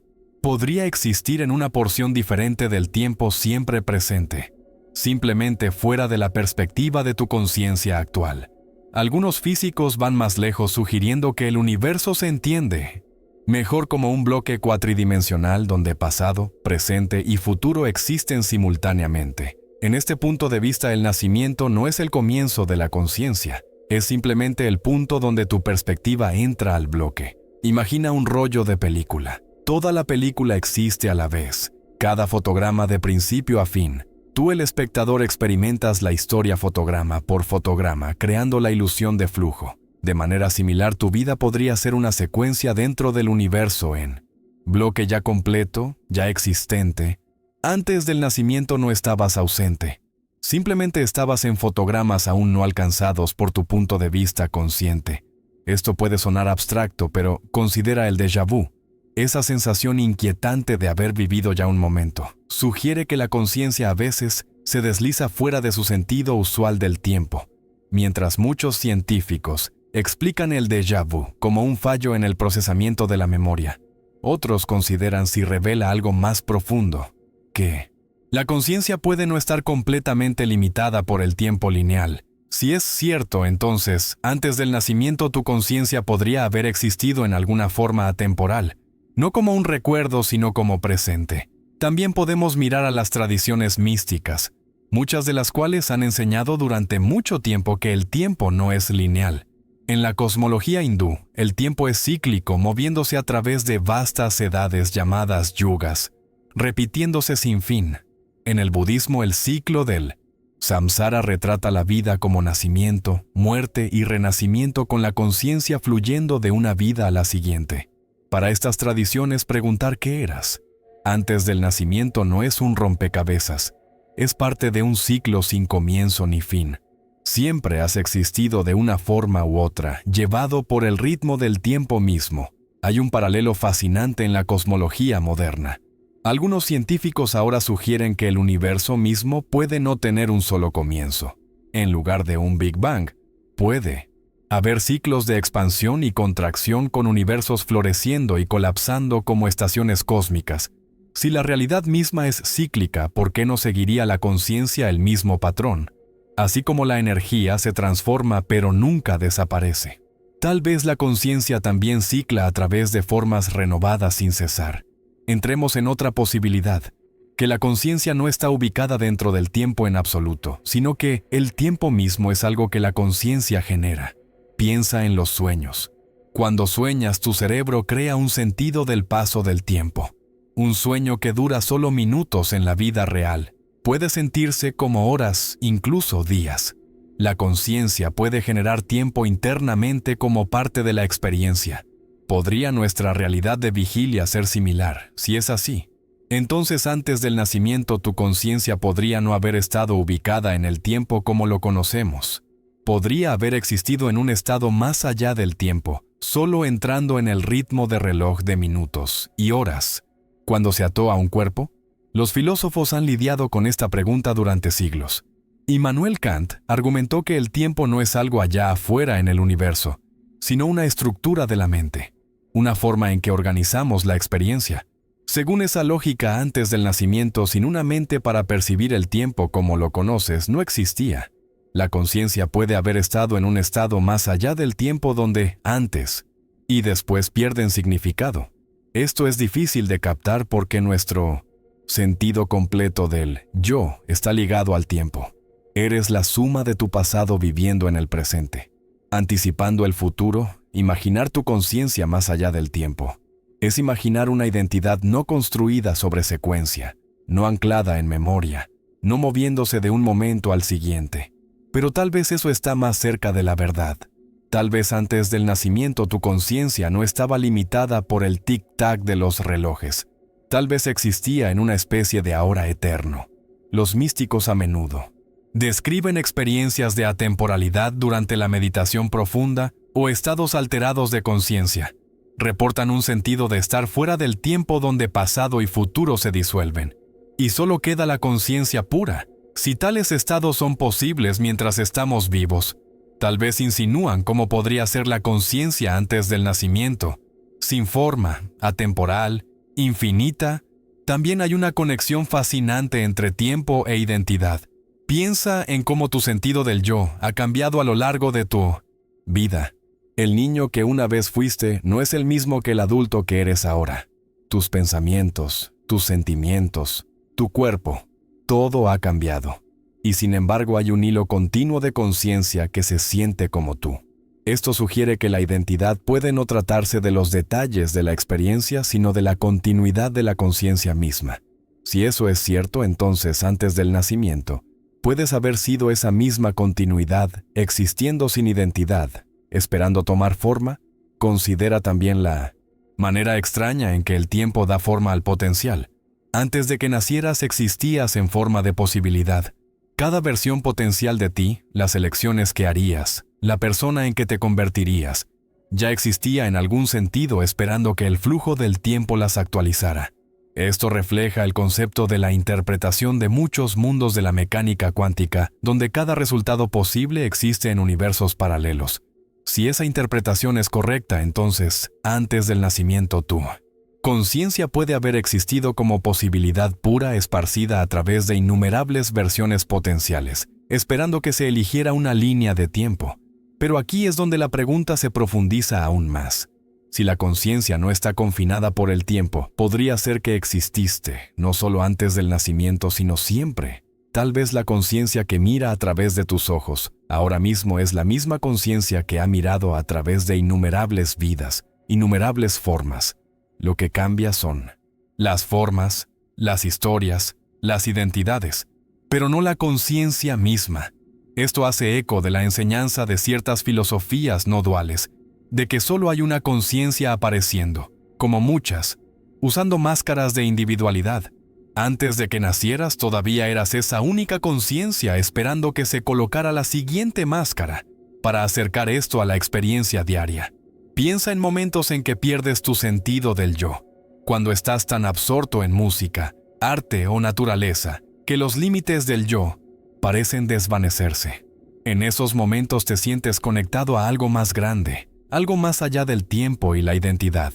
podría existir en una porción diferente del tiempo siempre presente, simplemente fuera de la perspectiva de tu conciencia actual. Algunos físicos van más lejos sugiriendo que el universo se entiende mejor como un bloque cuatridimensional donde pasado, presente y futuro existen simultáneamente. En este punto de vista, el nacimiento no es el comienzo de la conciencia, es simplemente el punto donde tu perspectiva entra al bloque. Imagina un rollo de película. Toda la película existe a la vez, cada fotograma de principio a fin. Tú, el espectador, experimentas la historia fotograma por fotograma, creando la ilusión de flujo. De manera similar, tu vida podría ser una secuencia dentro del universo en bloque ya completo, ya existente. Antes del nacimiento no estabas ausente. Simplemente estabas en fotogramas aún no alcanzados por tu punto de vista consciente. Esto puede sonar abstracto, pero considera el déjà vu. Esa sensación inquietante de haber vivido ya un momento. Sugiere que la conciencia a veces se desliza fuera de su sentido usual del tiempo. Mientras muchos científicos explican el déjà vu como un fallo en el procesamiento de la memoria, otros consideran si revela algo más profundo, que la conciencia puede no estar completamente limitada por el tiempo lineal. Si es cierto, entonces, antes del nacimiento tu conciencia podría haber existido en alguna forma atemporal, no como un recuerdo, sino como presente. También podemos mirar a las tradiciones místicas, muchas de las cuales han enseñado durante mucho tiempo que el tiempo no es lineal. En la cosmología hindú, el tiempo es cíclico, moviéndose a través de vastas edades llamadas yugas, repitiéndose sin fin. En el budismo, el ciclo del samsara retrata la vida como nacimiento, muerte y renacimiento, con la conciencia fluyendo de una vida a la siguiente. Para estas tradiciones, preguntar qué eras antes del nacimiento no es un rompecabezas, es parte de un ciclo sin comienzo ni fin. Siempre has existido de una forma u otra, llevado por el ritmo del tiempo mismo. Hay un paralelo fascinante en la cosmología moderna. Algunos científicos ahora sugieren que el universo mismo puede no tener un solo comienzo. En lugar de un Big Bang, puede haber ciclos de expansión y contracción con universos floreciendo y colapsando como estaciones cósmicas. Si la realidad misma es cíclica, ¿por qué no seguiría la conciencia el mismo patrón? Así como la energía se transforma pero nunca desaparece. Tal vez la conciencia también cicla a través de formas renovadas sin cesar. Entremos en otra posibilidad, que la conciencia no está ubicada dentro del tiempo en absoluto, sino que el tiempo mismo es algo que la conciencia genera. Piensa en los sueños. Cuando sueñas, tu cerebro crea un sentido del paso del tiempo. Un sueño que dura solo minutos en la vida real puede sentirse como horas, incluso días. La conciencia puede generar tiempo internamente como parte de la experiencia. ¿Podría nuestra realidad de vigilia ser similar? Si es así, entonces antes del nacimiento tu conciencia podría no haber estado ubicada en el tiempo como lo conocemos. Podría haber existido en un estado más allá del tiempo, solo entrando en el ritmo de reloj de minutos y horas. Cuando se ató a un cuerpo, los filósofos han lidiado con esta pregunta durante siglos. Immanuel Kant argumentó que el tiempo no es algo allá afuera en el universo, sino una estructura de la mente, una forma en que organizamos la experiencia. Según esa lógica, antes del nacimiento, sin una mente para percibir el tiempo como lo conoces, no existía. La conciencia puede haber estado en un estado más allá del tiempo donde antes y después pierden significado. Esto es difícil de captar porque nuestro sentido completo del yo está ligado al tiempo. Eres la suma de tu pasado viviendo en el presente. Anticipando el futuro, imaginar tu conciencia más allá del tiempo. Es imaginar una identidad no construida sobre secuencia, no anclada en memoria, no moviéndose de un momento al siguiente. Pero tal vez eso está más cerca de la verdad. Tal vez antes del nacimiento tu conciencia no estaba limitada por el tic-tac de los relojes. Tal vez existía en una especie de ahora eterno. Los místicos a menudo describen experiencias de atemporalidad durante la meditación profunda o estados alterados de conciencia. Reportan un sentido de estar fuera del tiempo donde pasado y futuro se disuelven, y solo queda la conciencia pura. Si tales estados son posibles mientras estamos vivos, tal vez insinúan cómo podría ser la conciencia antes del nacimiento, sin forma, atemporal, infinita, también hay una conexión fascinante entre tiempo e identidad. Piensa en cómo tu sentido del yo ha cambiado a lo largo de tu vida. El niño que una vez fuiste no es el mismo que el adulto que eres ahora. Tus pensamientos, tus sentimientos, tu cuerpo, todo ha cambiado. Y sin embargo hay un hilo continuo de conciencia que se siente como tú. Esto sugiere que la identidad puede no tratarse de los detalles de la experiencia, sino de la continuidad de la conciencia misma. Si eso es cierto, entonces antes del nacimiento, puedes haber sido esa misma continuidad, existiendo sin identidad, esperando tomar forma. Considera también la manera extraña en que el tiempo da forma al potencial. Antes de que nacieras existías en forma de posibilidad. Cada versión potencial de ti, las elecciones que harías, la persona en que te convertirías, ya existía en algún sentido esperando que el flujo del tiempo las actualizara. Esto refleja el concepto de la interpretación de muchos mundos de la mecánica cuántica, donde cada resultado posible existe en universos paralelos. Si esa interpretación es correcta, entonces, antes del nacimiento tú, conciencia puede haber existido como posibilidad pura esparcida a través de innumerables versiones potenciales, esperando que se eligiera una línea de tiempo. Pero aquí es donde la pregunta se profundiza aún más. Si la conciencia no está confinada por el tiempo, podría ser que exististe, no solo antes del nacimiento, sino siempre. Tal vez la conciencia que mira a través de tus ojos, ahora mismo es la misma conciencia que ha mirado a través de innumerables vidas, innumerables formas. Lo que cambia son las formas, las historias, las identidades, pero no la conciencia misma. Esto hace eco de la enseñanza de ciertas filosofías no duales, de que solo hay una conciencia apareciendo, como muchas, usando máscaras de individualidad. Antes de que nacieras todavía eras esa única conciencia esperando que se colocara la siguiente máscara para acercar esto a la experiencia diaria. Piensa en momentos en que pierdes tu sentido del yo, cuando estás tan absorto en música, arte o naturaleza, que los límites del yo parecen desvanecerse. En esos momentos te sientes conectado a algo más grande, algo más allá del tiempo y la identidad.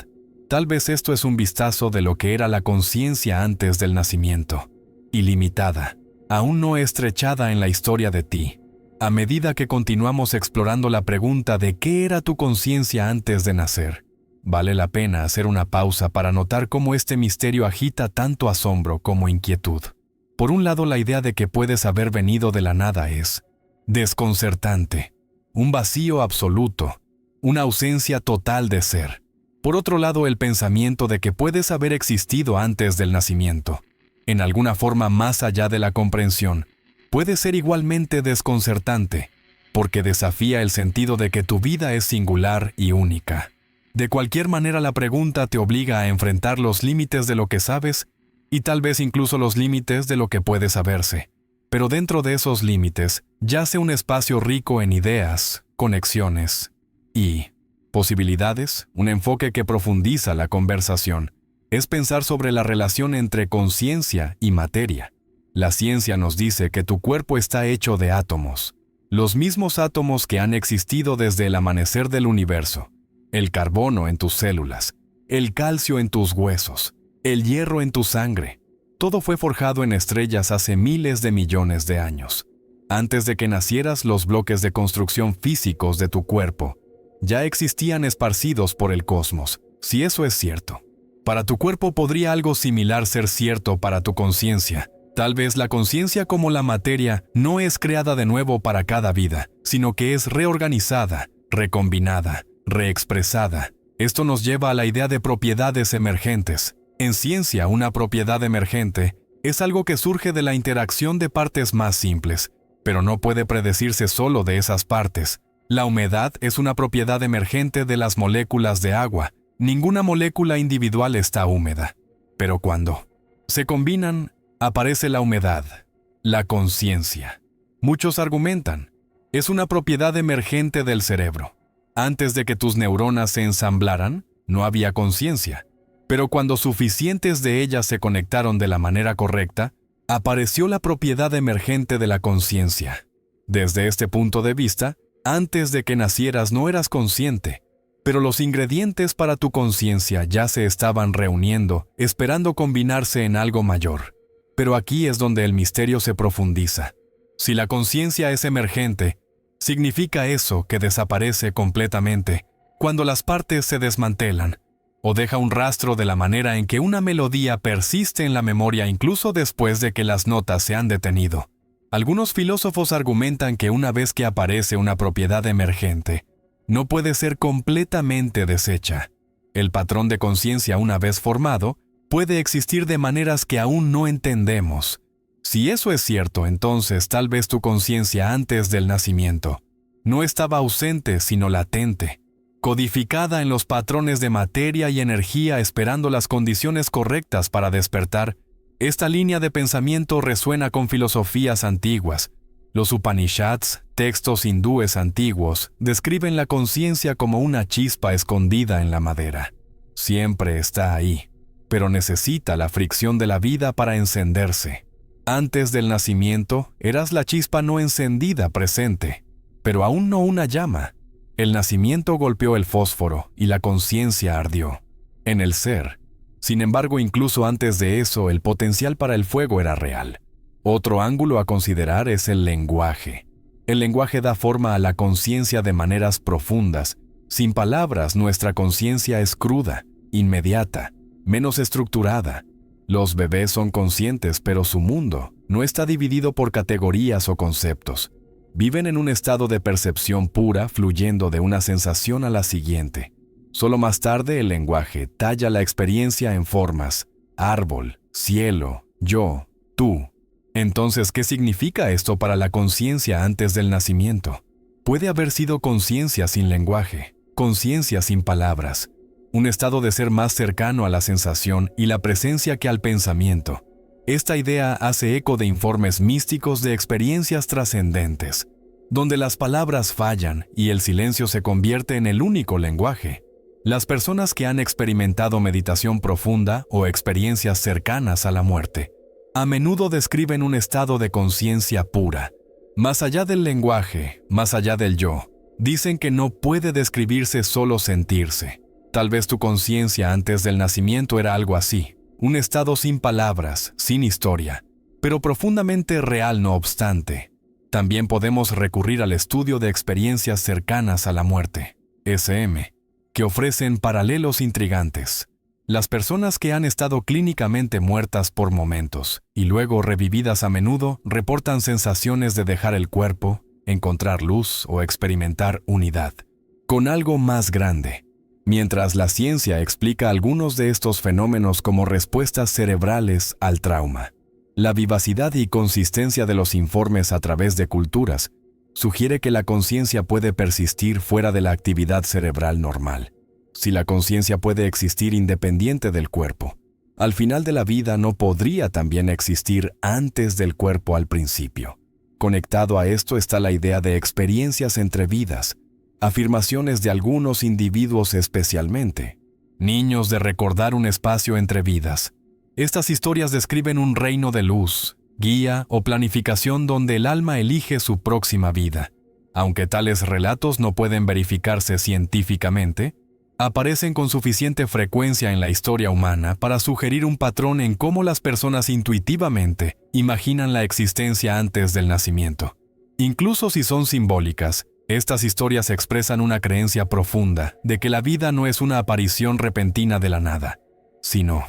Tal vez esto es un vistazo de lo que era la conciencia antes del nacimiento, ilimitada, aún no estrechada en la historia de ti. A medida que continuamos explorando la pregunta de qué era tu conciencia antes de nacer, vale la pena hacer una pausa para notar cómo este misterio agita tanto asombro como inquietud. Por un lado, la idea de que puedes haber venido de la nada es desconcertante, un vacío absoluto, una ausencia total de ser. Por otro lado, el pensamiento de que puedes haber existido antes del nacimiento, en alguna forma más allá de la comprensión, puede ser igualmente desconcertante, porque desafía el sentido de que tu vida es singular y única. De cualquier manera, la pregunta te obliga a enfrentar los límites de lo que sabes y tal vez incluso los límites de lo que puede saberse. Pero dentro de esos límites yace un espacio rico en ideas, conexiones y posibilidades, un enfoque que profundiza la conversación. Es pensar sobre la relación entre conciencia y materia. La ciencia nos dice que tu cuerpo está hecho de átomos, los mismos átomos que han existido desde el amanecer del universo. El carbono en tus células, el calcio en tus huesos, el hierro en tu sangre. Todo fue forjado en estrellas hace miles de millones de años. Antes de que nacieras, los bloques de construcción físicos de tu cuerpo ya existían esparcidos por el cosmos. Si eso es cierto, para tu cuerpo podría algo similar ser cierto para tu conciencia. Tal vez la conciencia como la materia no es creada de nuevo para cada vida, sino que es reorganizada, recombinada, reexpresada. Esto nos lleva a la idea de propiedades emergentes. En ciencia, una propiedad emergente es algo que surge de la interacción de partes más simples, pero no puede predecirse solo de esas partes. La humedad es una propiedad emergente de las moléculas de agua. Ninguna molécula individual está húmeda. Pero cuando se combinan, aparece la humedad, la conciencia. Muchos argumentan, es una propiedad emergente del cerebro. Antes de que tus neuronas se ensamblaran, no había conciencia. Pero cuando suficientes de ellas se conectaron de la manera correcta, apareció la propiedad emergente de la conciencia. Desde este punto de vista, antes de que nacieras no eras consciente. pero los ingredientes para tu conciencia ya se estaban reuniendo, esperando combinarse en algo mayor. Pero aquí es donde el misterio se profundiza. Si la conciencia es emergente, significa eso que desaparece completamente cuando las partes se desmantelan, o deja un rastro de la manera en que una melodía persiste en la memoria incluso después de que las notas se han detenido. Algunos filósofos argumentan que una vez que aparece una propiedad emergente, no puede ser completamente deshecha. El patrón de conciencia, una vez formado, puede existir de maneras que aún no entendemos. Si eso es cierto, entonces tal vez tu conciencia antes del nacimiento no estaba ausente, sino latente, codificada en los patrones de materia y energía esperando las condiciones correctas para despertar. Esta línea de pensamiento resuena con filosofías antiguas. Los Upanishads, textos hindúes antiguos, describen la conciencia como una chispa escondida en la madera. Siempre está ahí, pero necesita la fricción de la vida para encenderse. Antes del nacimiento, eras la chispa no encendida presente, pero aún no una llama. El nacimiento golpeó el fósforo y la conciencia ardió en el ser. Sin embargo, incluso antes de eso, el potencial para el fuego era real. Otro ángulo a considerar es el lenguaje. El lenguaje da forma a la conciencia de maneras profundas. Sin palabras, nuestra conciencia es cruda, inmediata, menos estructurada. Los bebés son conscientes, pero su mundo no está dividido por categorías o conceptos. Viven en un estado de percepción pura, fluyendo de una sensación a la siguiente. Solo más tarde el lenguaje talla la experiencia en formas: árbol, cielo, yo, tú. Entonces, ¿qué significa esto para la conciencia antes del nacimiento? Puede haber sido conciencia sin lenguaje, conciencia sin palabras, un estado de ser más cercano a la sensación y la presencia que al pensamiento. Esta idea hace eco de informes místicos de experiencias trascendentes, donde las palabras fallan y el silencio se convierte en el único lenguaje. Las personas que han experimentado meditación profunda o experiencias cercanas a la muerte, a menudo describen un estado de conciencia pura. Más allá del lenguaje, más allá del yo, dicen que no puede describirse, solo sentirse. Tal vez tu conciencia antes del nacimiento era algo así, un estado sin palabras, sin historia, pero profundamente real no obstante. También podemos recurrir al estudio de experiencias cercanas a la muerte, SM, que ofrecen paralelos intrigantes. Las personas que han estado clínicamente muertas por momentos y luego revividas a menudo reportan sensaciones de dejar el cuerpo, encontrar luz o experimentar unidad con algo más grande. Mientras la ciencia explica algunos de estos fenómenos como respuestas cerebrales al trauma, la vivacidad y consistencia de los informes a través de culturas sugiere que la conciencia puede persistir fuera de la actividad cerebral normal. Si la conciencia puede existir independiente del cuerpo, al final de la vida no podría también existir antes del cuerpo al principio. Conectado a esto está la idea de experiencias entre vidas, afirmaciones de algunos individuos especialmente, niños de recordar un espacio entre vidas. Estas historias describen un reino de luz, guía o planificación donde el alma elige su próxima vida. Aunque tales relatos no pueden verificarse científicamente, aparecen con suficiente frecuencia en la historia humana para sugerir un patrón en cómo las personas intuitivamente imaginan la existencia antes del nacimiento. Incluso si son simbólicas, estas historias expresan una creencia profunda de que la vida no es una aparición repentina de la nada, sino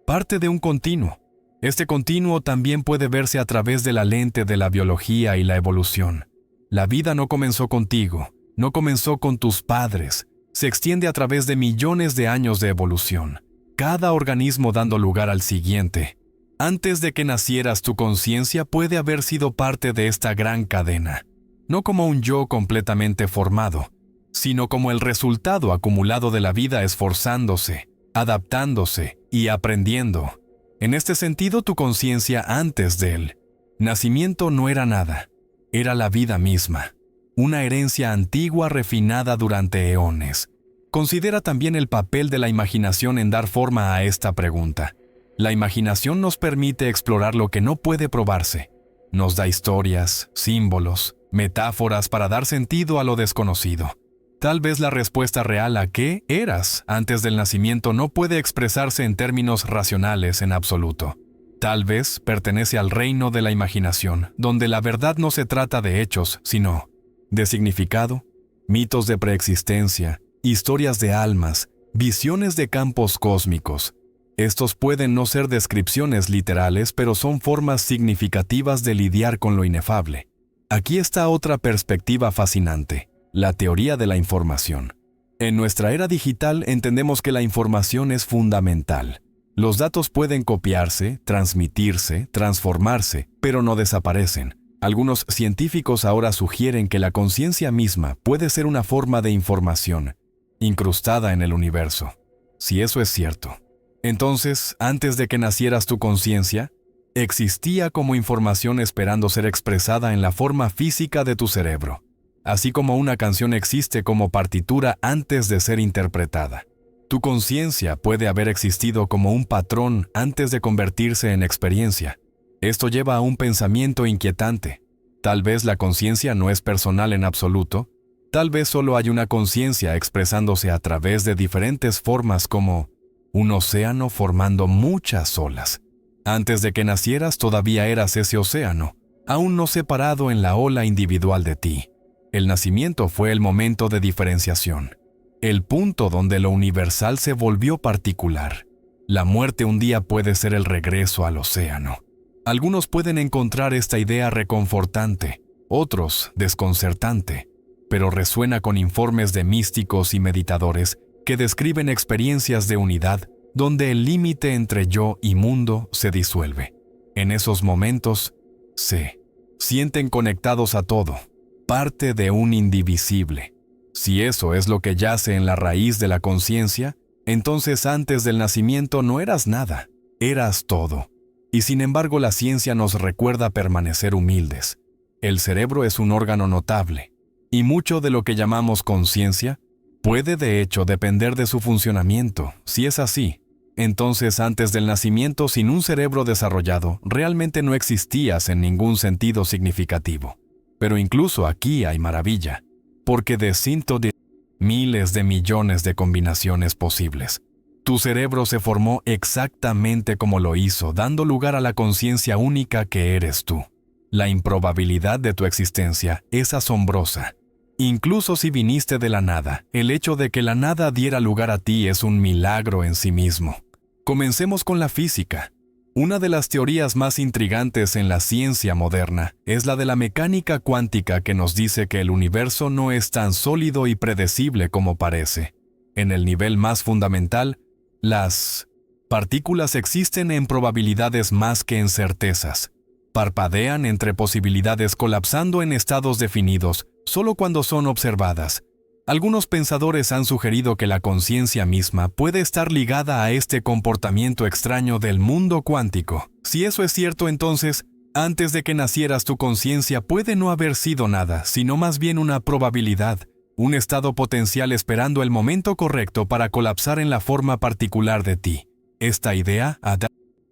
parte de un continuo. Este continuo también puede verse a través de la lente de la biología y la evolución. La vida no comenzó contigo, no comenzó con tus padres, se extiende a través de millones de años de evolución, cada organismo dando lugar al siguiente. Antes de que nacieras, tu conciencia puede haber sido parte de esta gran cadena, no como un yo completamente formado, sino como el resultado acumulado de la vida esforzándose, adaptándose y aprendiendo. En este sentido, tu conciencia antes del nacimiento no era nada, era la vida misma, una herencia antigua refinada durante eones. Considera también el papel de la imaginación en dar forma a esta pregunta. La imaginación nos permite explorar lo que no puede probarse. Nos da historias, símbolos, metáforas para dar sentido a lo desconocido. Tal vez la respuesta real a qué eras antes del nacimiento no puede expresarse en términos racionales en absoluto. Tal vez pertenece al reino de la imaginación, donde la verdad no se trata de hechos, sino de significado, mitos de preexistencia, historias de almas, visiones de campos cósmicos. Estos pueden no ser descripciones literales, pero son formas significativas de lidiar con lo inefable. Aquí está otra perspectiva fascinante, la teoría de la información. En nuestra era digital entendemos que la información es fundamental. Los datos pueden copiarse, transmitirse, transformarse, pero no desaparecen. Algunos científicos ahora sugieren que la conciencia misma puede ser una forma de información, incrustada en el universo. Si eso es cierto, entonces, antes de que nacieras tu conciencia, existía como información esperando ser expresada en la forma física de tu cerebro, así como una canción existe como partitura antes de ser interpretada. Tu conciencia puede haber existido como un patrón antes de convertirse en experiencia. Esto lleva a un pensamiento inquietante. Tal vez la conciencia no es personal en absoluto. Tal vez solo hay una conciencia expresándose a través de diferentes formas como un océano formando muchas olas. Antes de que nacieras todavía eras ese océano, aún no separado en la ola individual de ti. El nacimiento fue el momento de diferenciación, el punto donde lo universal se volvió particular. La muerte un día puede ser el regreso al océano. Algunos pueden encontrar esta idea reconfortante, otros desconcertante, pero resuena con informes de místicos y meditadores que describen experiencias de unidad donde el límite entre yo y mundo se disuelve. En esos momentos, se sienten conectados a todo, parte de un indivisible. Si eso es lo que yace en la raíz de la conciencia, entonces antes del nacimiento no eras nada, eras todo. Y sin embargo la ciencia nos recuerda permanecer humildes. El cerebro es un órgano notable, y mucho de lo que llamamos conciencia puede de hecho depender de su funcionamiento. Si es así, entonces antes del nacimiento sin un cerebro desarrollado, realmente no existías en ningún sentido significativo. Pero incluso aquí hay maravilla, porque de cientos de miles de millones de combinaciones posibles, tu cerebro se formó exactamente como lo hizo, dando lugar a la conciencia única que eres tú. La improbabilidad de tu existencia es asombrosa. Incluso si viniste de la nada, el hecho de que la nada diera lugar a ti es un milagro en sí mismo. Comencemos con la física. Una de las teorías más intrigantes en la ciencia moderna es la de la mecánica cuántica, que nos dice que el universo no es tan sólido y predecible como parece. En el nivel más fundamental, las partículas existen en probabilidades más que en certezas. Parpadean entre posibilidades colapsando en estados definidos solo cuando son observadas. Algunos pensadores han sugerido que la conciencia misma puede estar ligada a este comportamiento extraño del mundo cuántico. Si eso es cierto, entonces, antes de que nacieras tu conciencia puede no haber sido nada, sino más bien una probabilidad, un estado potencial esperando el momento correcto para colapsar en la forma particular de ti. Esta idea, a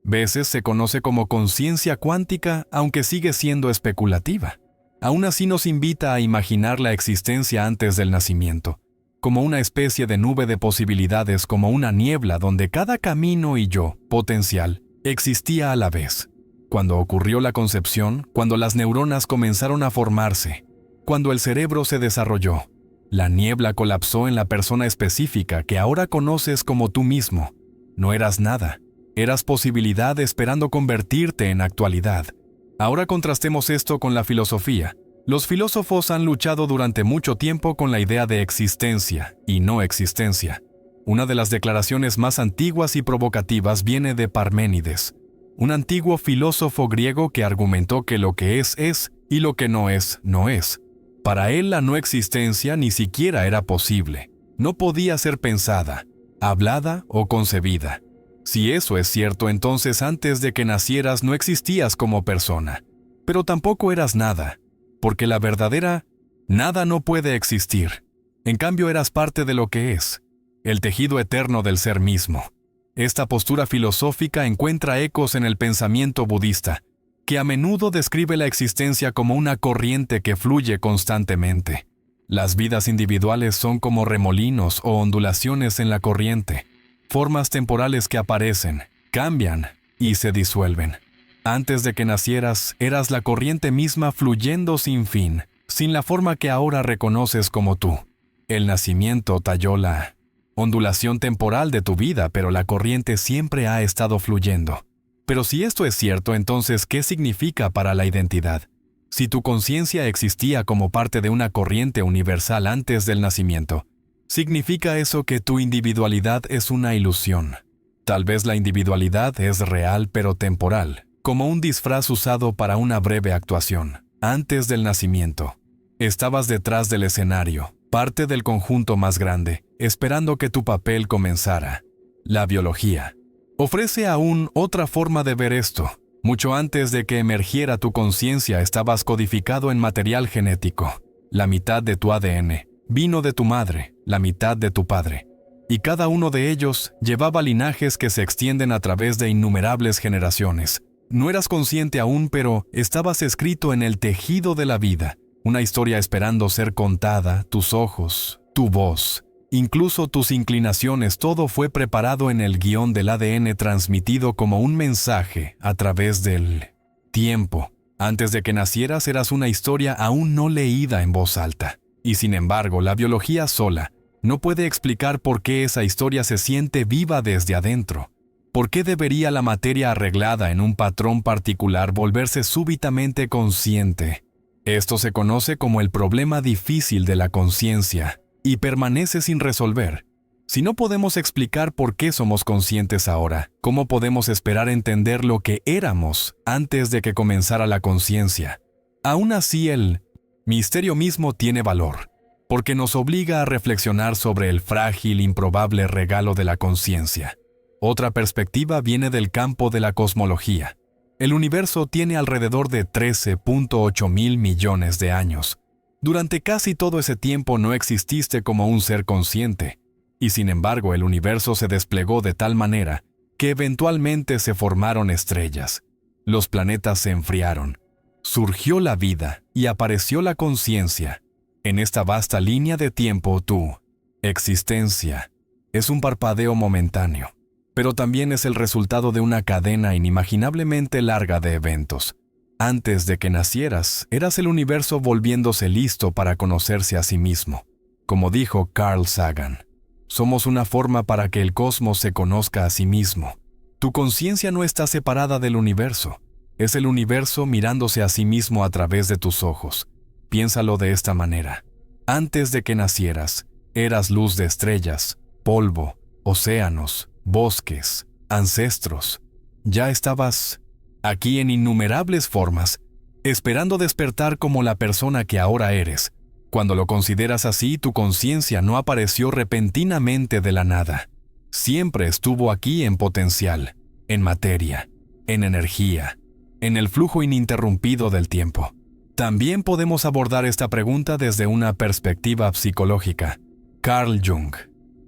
veces se conoce como conciencia cuántica, aunque sigue siendo especulativa. Aún así nos invita a imaginar la existencia antes del nacimiento, como una especie de nube de posibilidades, como una niebla donde cada camino y yo, potencial, existía a la vez. Cuando ocurrió la concepción, cuando las neuronas comenzaron a formarse, cuando el cerebro se desarrolló, la niebla colapsó en la persona específica que ahora conoces como tú mismo. No eras nada, eras posibilidad esperando convertirte en actualidad. Ahora contrastemos esto con la filosofía. Los filósofos han luchado durante mucho tiempo con la idea de existencia y no existencia. Una de las declaraciones más antiguas y provocativas viene de Parménides, un antiguo filósofo griego que argumentó que lo que es y lo que no es, no es. Para él la no existencia ni siquiera era posible. No podía ser pensada, hablada o concebida. Si eso es cierto, entonces antes de que nacieras no existías como persona, pero tampoco eras nada, porque la verdadera nada no puede existir. En cambio eras parte de lo que es, el tejido eterno del ser mismo. Esta postura filosófica encuentra ecos en el pensamiento budista, que a menudo describe la existencia como una corriente que fluye constantemente. Las vidas individuales son como remolinos o ondulaciones en la corriente, formas temporales que aparecen, cambian y se disuelven. Antes de que nacieras, eras la corriente misma fluyendo sin fin, sin la forma que ahora reconoces como tú. El nacimiento talló la ondulación temporal de tu vida, pero la corriente siempre ha estado fluyendo. Pero si esto es cierto, entonces, ¿qué significa para la identidad? Si tu conciencia existía como parte de una corriente universal antes del nacimiento, ¿significa eso que tu individualidad es una ilusión? Tal vez la individualidad es real pero temporal, como un disfraz usado para una breve actuación. Antes del nacimiento, estabas detrás del escenario, parte del conjunto más grande, esperando que tu papel comenzara. La biología ofrece aún otra forma de ver esto. Mucho antes de que emergiera tu conciencia, estabas codificado en material genético. La mitad de tu ADN vino de tu madre, la mitad de tu padre. Y cada uno de ellos llevaba linajes que se extienden a través de innumerables generaciones. No eras consciente aún, pero estabas escrito en el tejido de la vida. Una historia esperando ser contada, tus ojos, tu voz, incluso tus inclinaciones, todo fue preparado en el guión del ADN transmitido como un mensaje a través del tiempo. Antes de que nacieras eras una historia aún no leída en voz alta. Y sin embargo, la biología sola no puede explicar por qué esa historia se siente viva desde adentro. ¿Por qué debería la materia arreglada en un patrón particular volverse súbitamente consciente? Esto se conoce como el problema difícil de la conciencia y permanece sin resolver. Si no podemos explicar por qué somos conscientes ahora, ¿cómo podemos esperar entender lo que éramos antes de que comenzara la conciencia? Aún así, el misterio mismo tiene valor, porque nos obliga a reflexionar sobre el frágil, improbable regalo de la conciencia. Otra perspectiva viene del campo de la cosmología. El universo tiene alrededor de 13.8 mil millones de años. Durante casi todo ese tiempo no exististe como un ser consciente, y sin embargo el universo se desplegó de tal manera que eventualmente se formaron estrellas. Los planetas se enfriaron, surgió la vida y apareció la conciencia. En esta vasta línea de tiempo, tu existencia es un parpadeo momentáneo, pero también es el resultado de una cadena inimaginablemente larga de eventos. Antes de que nacieras, eras el universo volviéndose listo para conocerse a sí mismo. Como dijo Carl Sagan, somos una forma para que el cosmos se conozca a sí mismo. Tu conciencia no está separada del universo. Es el universo mirándose a sí mismo a través de tus ojos. Piénsalo de esta manera. Antes de que nacieras, eras luz de estrellas, polvo, océanos, bosques, ancestros. Ya estabas aquí en innumerables formas, esperando despertar como la persona que ahora eres. Cuando lo consideras así, tu conciencia no apareció repentinamente de la nada. Siempre estuvo aquí en potencial, en materia, en energía, en el flujo ininterrumpido del tiempo. También podemos abordar esta pregunta desde una perspectiva psicológica. Carl Jung,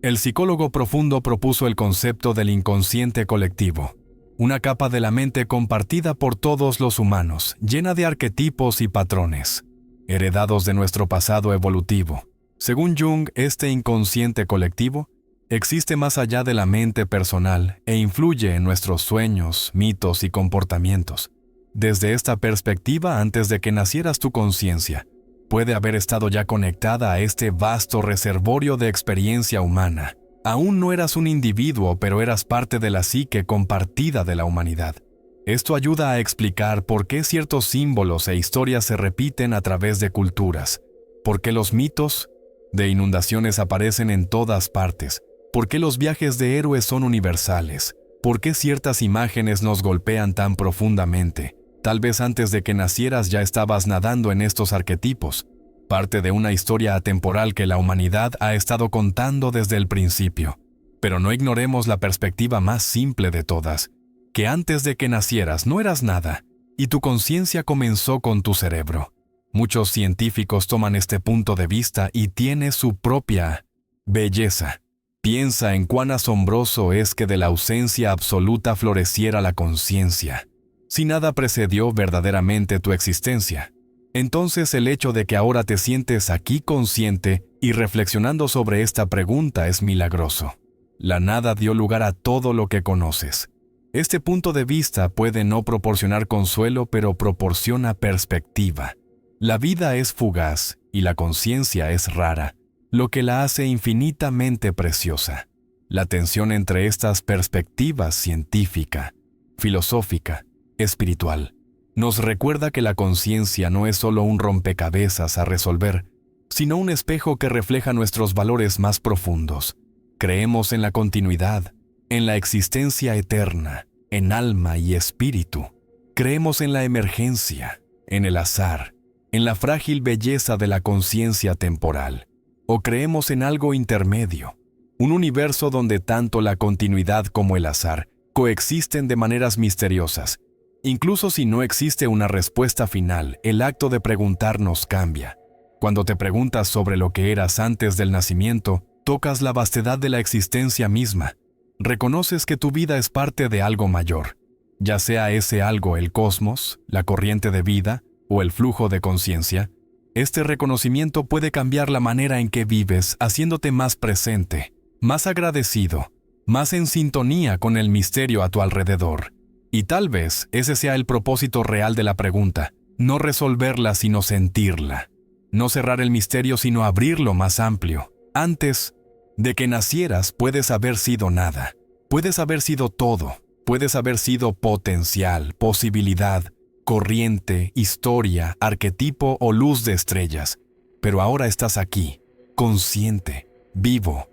el psicólogo profundo, propuso el concepto del inconsciente colectivo, una capa de la mente compartida por todos los humanos, llena de arquetipos y patrones, heredados de nuestro pasado evolutivo. Según Jung, este inconsciente colectivo existe más allá de la mente personal e influye en nuestros sueños, mitos y comportamientos. Desde esta perspectiva, antes de que nacieras tu conciencia, puede haber estado ya conectada a este vasto reservorio de experiencia humana. Aún no eras un individuo, pero eras parte de la psique compartida de la humanidad. Esto ayuda a explicar por qué ciertos símbolos e historias se repiten a través de culturas, por qué los mitos de inundaciones aparecen en todas partes, por qué los viajes de héroes son universales, por qué ciertas imágenes nos golpean tan profundamente. Tal vez antes de que nacieras ya estabas nadando en estos arquetipos, parte de una historia atemporal que la humanidad ha estado contando desde el principio. Pero no ignoremos la perspectiva más simple de todas, que antes de que nacieras no eras nada, y tu conciencia comenzó con tu cerebro. Muchos científicos toman este punto de vista y tiene su propia belleza. Piensa en cuán asombroso es que de la ausencia absoluta floreciera la conciencia. Si nada precedió verdaderamente tu existencia, Entonces el hecho de que ahora te sientes aquí consciente y reflexionando sobre esta pregunta es milagroso. La nada dio lugar a todo lo que conoces. Este punto de vista puede no proporcionar consuelo, pero proporciona perspectiva. La vida es fugaz y la conciencia es rara, lo que la hace infinitamente preciosa. La tensión entre estas perspectivas científica, filosófica, espiritual, nos recuerda que la conciencia no es solo un rompecabezas a resolver, sino un espejo que refleja nuestros valores más profundos. Creemos en la continuidad, en la existencia eterna, en alma y espíritu. Creemos en la emergencia, en el azar, en la frágil belleza de la conciencia temporal. O creemos en algo intermedio, un universo donde tanto la continuidad como el azar coexisten de maneras misteriosas. Incluso si no existe una respuesta final, el acto de preguntarnos cambia. Cuando te preguntas sobre lo que eras antes del nacimiento, tocas la vastedad de la existencia misma. Reconoces que tu vida es parte de algo mayor, ya sea ese algo el cosmos, la corriente de vida o el flujo de conciencia. Este reconocimiento puede cambiar la manera en que vives, haciéndote más presente, más agradecido, más en sintonía con el misterio a tu alrededor. Y tal vez ese sea el propósito real de la pregunta, no resolverla sino sentirla. No cerrar el misterio sino abrirlo más amplio. Antes de que nacieras puedes haber sido nada, puedes haber sido todo, puedes haber sido potencial, posibilidad, corriente, historia, arquetipo o luz de estrellas. Pero ahora estás aquí, consciente, vivo,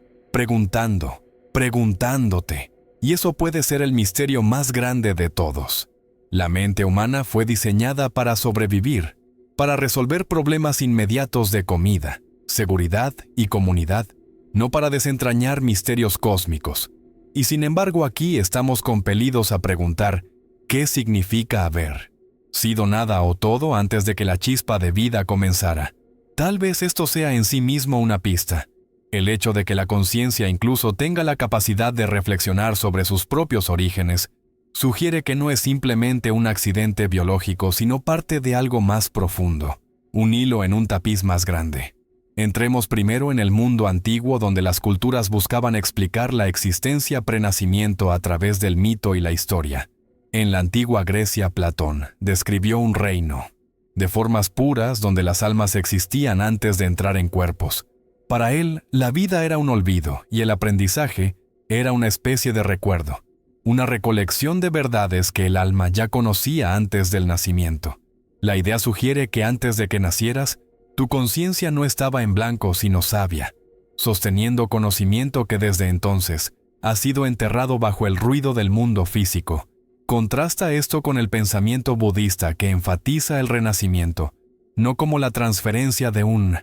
preguntándote. Y eso puede ser el misterio más grande de todos. La mente humana fue diseñada para sobrevivir, para resolver problemas inmediatos de comida, seguridad y comunidad, no para desentrañar misterios cósmicos. Y sin embargo aquí estamos compelidos a preguntar, ¿qué significa haber sido nada o todo antes de que la chispa de vida comenzara? Tal vez esto sea en sí mismo una pista. El hecho de que la conciencia incluso tenga la capacidad de reflexionar sobre sus propios orígenes sugiere que no es simplemente un accidente biológico, sino parte de algo más profundo, un hilo en un tapiz más grande. Entremos primero en el mundo antiguo donde las culturas buscaban explicar la existencia prenacimiento a través del mito y la historia. En la antigua Grecia, Platón describió un reino de formas puras donde las almas existían antes de entrar en cuerpos. Para él, la vida era un olvido y el aprendizaje era una especie de recuerdo, una recolección de verdades que el alma ya conocía antes del nacimiento. La idea sugiere que antes de que nacieras, tu conciencia no estaba en blanco sino sabia, sosteniendo conocimiento que desde entonces ha sido enterrado bajo el ruido del mundo físico. Contrasta esto con el pensamiento budista que enfatiza el renacimiento, no como la transferencia de un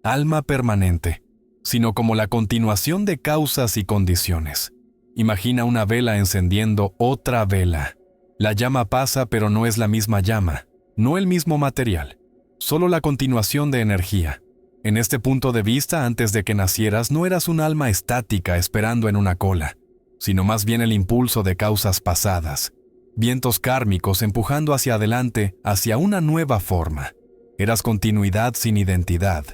alma permanente, sino como la continuación de causas y condiciones. Imagina una vela encendiendo otra vela. La llama pasa, pero no es la misma llama, no el mismo material, solo la continuación de energía. En este punto de vista, antes de que nacieras, no eras un alma estática esperando en una cola, sino más bien el impulso de causas pasadas, vientos kármicos empujando hacia adelante, hacia una nueva forma. Eras continuidad sin identidad,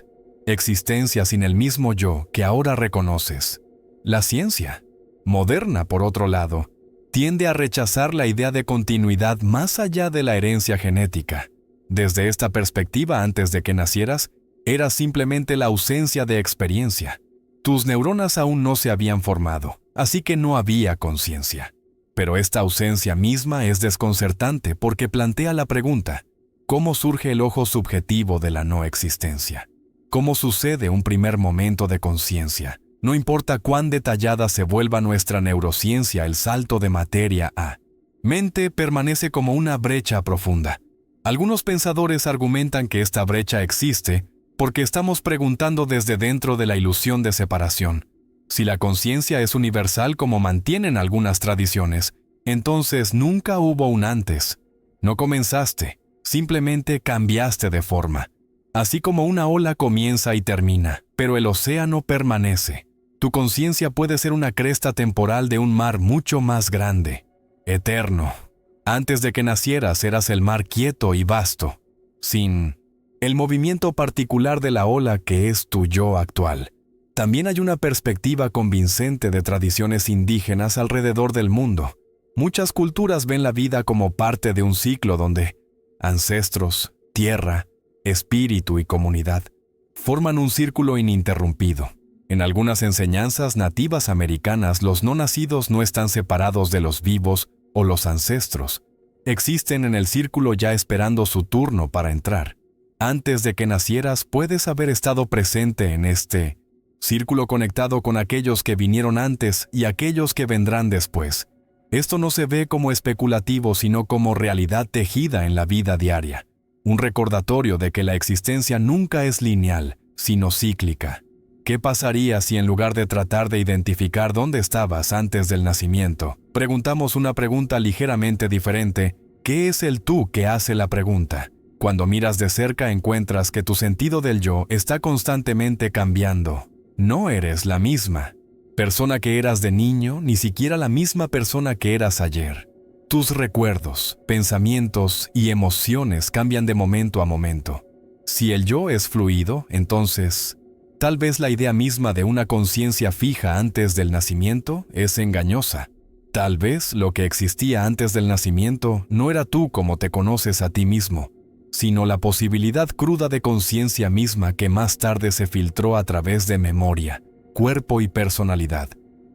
existencia sin el mismo yo que ahora reconoces. La ciencia, moderna por otro lado, tiende a rechazar la idea de continuidad más allá de la herencia genética. Desde esta perspectiva, antes de que nacieras, eras simplemente la ausencia de experiencia. Tus neuronas aún no se habían formado, así que no había conciencia. Pero esta ausencia misma es desconcertante porque plantea la pregunta, ¿cómo surge el ojo subjetivo de la no existencia? ¿Cómo sucede un primer momento de conciencia? No importa cuán detallada se vuelva nuestra neurociencia, el salto de materia a mente permanece como una brecha profunda. Algunos pensadores argumentan que esta brecha existe porque estamos preguntando desde dentro de la ilusión de separación. Si la conciencia es universal como mantienen algunas tradiciones, entonces nunca hubo un antes. No comenzaste, simplemente cambiaste de forma. Así como una ola comienza y termina, pero el océano permanece. Tu conciencia puede ser una cresta temporal de un mar mucho más grande, eterno. Antes de que nacieras eras el mar quieto y vasto, sin el movimiento particular de la ola que es tu yo actual. También hay una perspectiva convincente de tradiciones indígenas alrededor del mundo. Muchas culturas ven la vida como parte de un ciclo donde ancestros, tierra, espíritu y comunidad forman un círculo ininterrumpido. En algunas enseñanzas nativas americanas, los no nacidos no están separados de los vivos o los ancestros. Existen en el círculo ya esperando su turno para entrar. Antes de que nacieras, puedes haber estado presente en este círculo conectado con aquellos que vinieron antes y aquellos que vendrán después. Esto no se ve como especulativo, sino como realidad tejida en la vida diaria. Un recordatorio de que la existencia nunca es lineal, sino cíclica. ¿Qué pasaría si en lugar de tratar de identificar dónde estabas antes del nacimiento, preguntamos una pregunta ligeramente diferente? ¿Qué es el tú que hace la pregunta? Cuando miras de cerca encuentras que tu sentido del yo está constantemente cambiando. No eres la misma persona que eras de niño, ni siquiera la misma persona que eras ayer. Tus recuerdos, pensamientos y emociones cambian de momento a momento. Si el yo es fluido, entonces, tal vez la idea misma de una conciencia fija antes del nacimiento es engañosa. Tal vez lo que existía antes del nacimiento no era tú como te conoces a ti mismo, sino la posibilidad cruda de conciencia misma que más tarde se filtró a través de memoria, cuerpo y personalidad.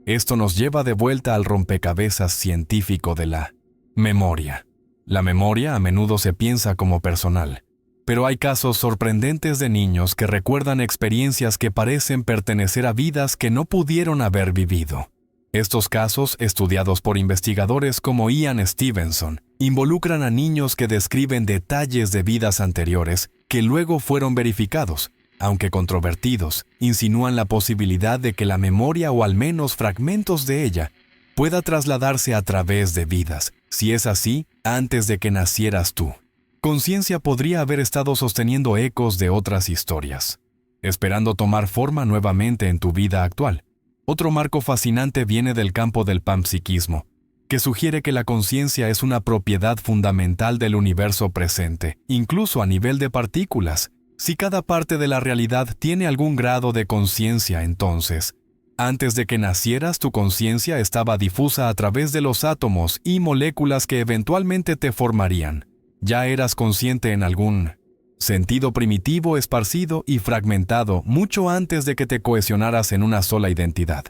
Esto nos lleva de vuelta al rompecabezas científico de la memoria. La memoria a menudo se piensa como personal, pero hay casos sorprendentes de niños que recuerdan experiencias que parecen pertenecer a vidas que no pudieron haber vivido. Estos casos, estudiados por investigadores como Ian Stevenson, involucran a niños que describen detalles de vidas anteriores que luego fueron verificados. Aunque controvertidos, insinúan la posibilidad de que la memoria, o al menos fragmentos de ella, pueda trasladarse a través de vidas. Si es así, antes de que nacieras tú, conciencia podría haber estado sosteniendo ecos de otras historias, esperando tomar forma nuevamente en tu vida actual. Otro marco fascinante viene del campo del panpsiquismo, que sugiere que la conciencia es una propiedad fundamental del universo presente, incluso a nivel de partículas. Si cada parte de la realidad tiene algún grado de conciencia, entonces, antes de que nacieras, tu conciencia estaba difusa a través de los átomos y moléculas que eventualmente te formarían. Ya eras consciente en algún sentido primitivo, esparcido y fragmentado mucho antes de que te cohesionaras en una sola identidad.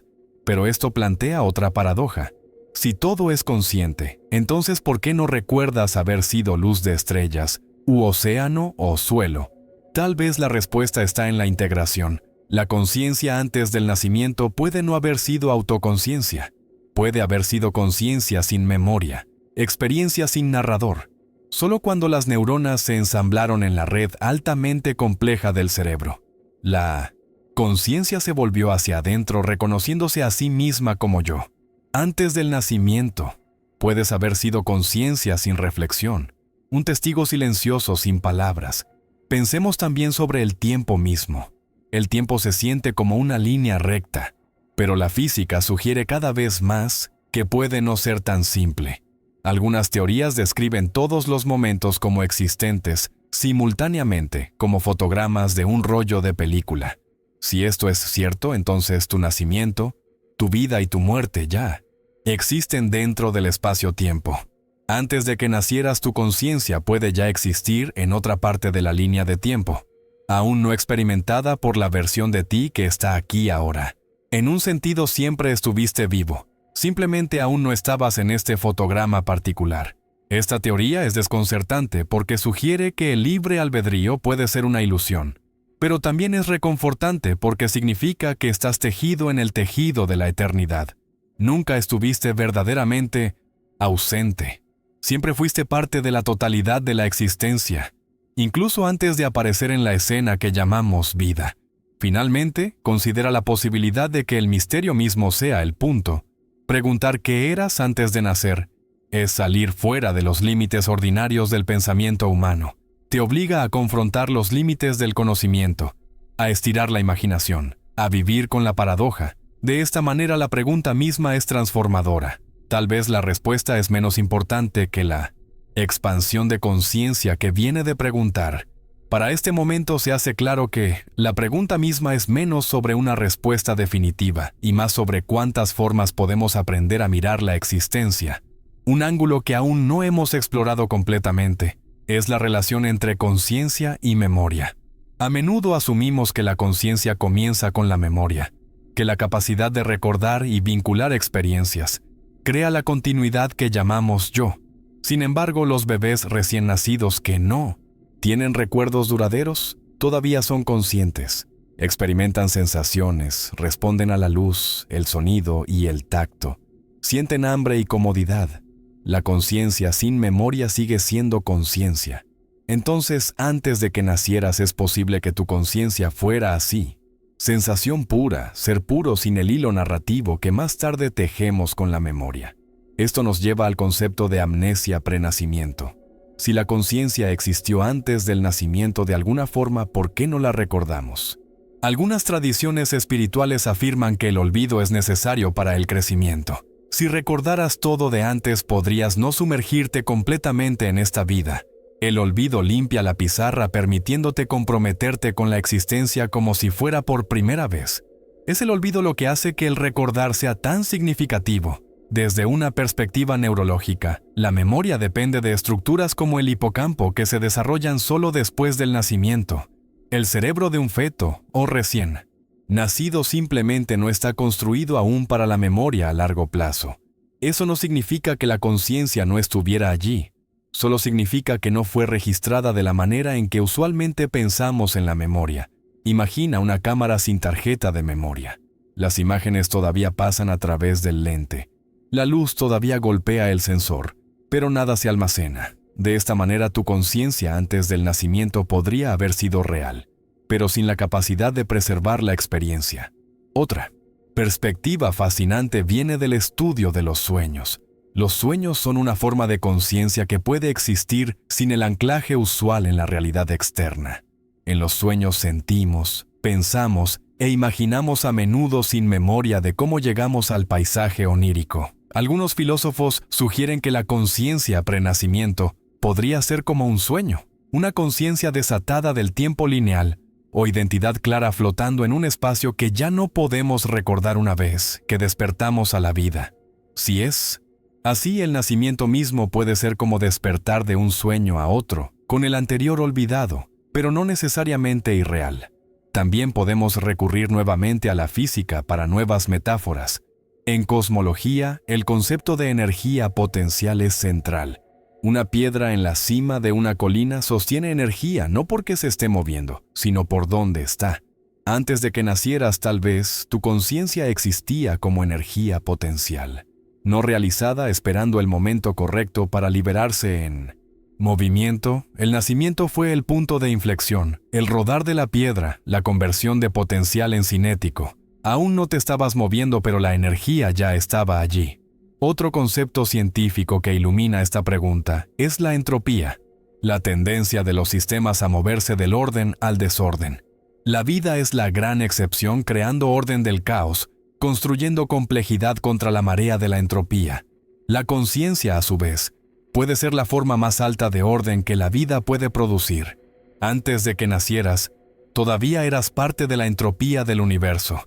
Pero esto plantea otra paradoja. Si todo es consciente, entonces ¿por qué no recuerdas haber sido luz de estrellas, u océano o suelo? Tal vez la respuesta está en la integración. La conciencia antes del nacimiento puede no haber sido autoconciencia. Puede haber sido conciencia sin memoria, experiencia sin narrador. Solo cuando las neuronas se ensamblaron en la red altamente compleja del cerebro, la conciencia se volvió hacia adentro, reconociéndose a sí misma como yo. Antes del nacimiento, puedes haber sido conciencia sin reflexión, un testigo silencioso sin palabras. Pensemos también sobre el tiempo mismo. El tiempo se siente como una línea recta, pero la física sugiere cada vez más que puede no ser tan simple. Algunas teorías describen todos los momentos como existentes, simultáneamente, como fotogramas de un rollo de película. Si esto es cierto, entonces tu nacimiento, tu vida y tu muerte ya existen dentro del espacio-tiempo. Antes de que nacieras, tu conciencia puede ya existir en otra parte de la línea de tiempo, aún no experimentada por la versión de ti que está aquí ahora. En un sentido, siempre estuviste vivo, simplemente aún no estabas en este fotograma particular. Esta teoría es desconcertante porque sugiere que el libre albedrío puede ser una ilusión, pero también es reconfortante porque significa que estás tejido en el tejido de la eternidad. Nunca estuviste verdaderamente ausente. Siempre fuiste parte de la totalidad de la existencia, incluso antes de aparecer en la escena que llamamos vida. Finalmente, considera la posibilidad de que el misterio mismo sea el punto. Preguntar qué eras antes de nacer es salir fuera de los límites ordinarios del pensamiento humano. Te obliga a confrontar los límites del conocimiento, a estirar la imaginación, a vivir con la paradoja. De esta manera la pregunta misma es transformadora. Tal vez la respuesta es menos importante que la expansión de conciencia que viene de preguntar Para este momento se hace claro que la pregunta misma es menos sobre una respuesta definitiva y más sobre cuántas formas podemos aprender a mirar la existencia. Un ángulo que aún no hemos explorado completamente es la relación entre conciencia y memoria. A menudo asumimos que la conciencia comienza con la memoria, que la capacidad de recordar y vincular experiencias crea la continuidad que llamamos yo. Sin embargo, los bebés recién nacidos que no tienen recuerdos duraderos todavía son conscientes, experimentan sensaciones, responden a la luz, el sonido y el tacto, sienten hambre y comodidad. La conciencia sin memoria sigue siendo conciencia. Entonces, antes de que nacieras es posible que tu conciencia fuera así. Sensación pura, ser puro sin el hilo narrativo que más tarde tejemos con la memoria. Esto nos lleva al concepto de amnesia prenacimiento. Si la conciencia existió antes del nacimiento de alguna forma, ¿por qué no la recordamos? Algunas tradiciones espirituales afirman que el olvido es necesario para el crecimiento. Si recordaras todo de antes, podrías no sumergirte completamente en esta vida. El olvido limpia la pizarra permitiéndote comprometerte con la existencia como si fuera por primera vez. Es el olvido lo que hace que el recordar sea tan significativo. Desde una perspectiva neurológica, la memoria depende de estructuras como el hipocampo que se desarrollan solo después del nacimiento. El cerebro de un feto, o recién nacido, simplemente no está construido aún para la memoria a largo plazo. Eso no significa que la conciencia no estuviera allí. Solo significa que no fue registrada de la manera en que usualmente pensamos en la memoria. Imagina una cámara sin tarjeta de memoria. Las imágenes todavía pasan a través del lente. La luz todavía golpea el sensor, pero nada se almacena. De esta manera, tu conciencia antes del nacimiento podría haber sido real, pero sin la capacidad de preservar la experiencia. Otra perspectiva fascinante viene del estudio de los sueños. Los sueños son una forma de conciencia que puede existir sin el anclaje usual en la realidad externa. En los sueños sentimos, pensamos e imaginamos a menudo sin memoria de cómo llegamos al paisaje onírico. Algunos filósofos sugieren que la conciencia prenacimiento podría ser como un sueño, una conciencia desatada del tiempo lineal o identidad clara flotando en un espacio que ya no podemos recordar una vez que despertamos a la vida. Si es así, el nacimiento mismo puede ser como despertar de un sueño a otro, con el anterior olvidado, pero no necesariamente irreal. También podemos recurrir nuevamente a la física para nuevas metáforas. En cosmología, el concepto de energía potencial es central. Una piedra en la cima de una colina sostiene energía no porque se esté moviendo, sino por dónde está. Antes de que nacieras, tal vez, tu conciencia existía como energía potencial, no realizada, esperando el momento correcto para liberarse en movimiento. El nacimiento fue el punto de inflexión, el rodar de la piedra, la conversión de potencial en cinético. Aún no te estabas moviendo, pero la energía ya estaba allí. Otro concepto científico que ilumina esta pregunta es la entropía, la tendencia de los sistemas a moverse del orden al desorden. La vida es la gran excepción, creando orden del caos, construyendo complejidad contra la marea de la entropía. La conciencia, a su vez, puede ser la forma más alta de orden que la vida puede producir. Antes de que nacieras, todavía eras parte de la entropía del universo,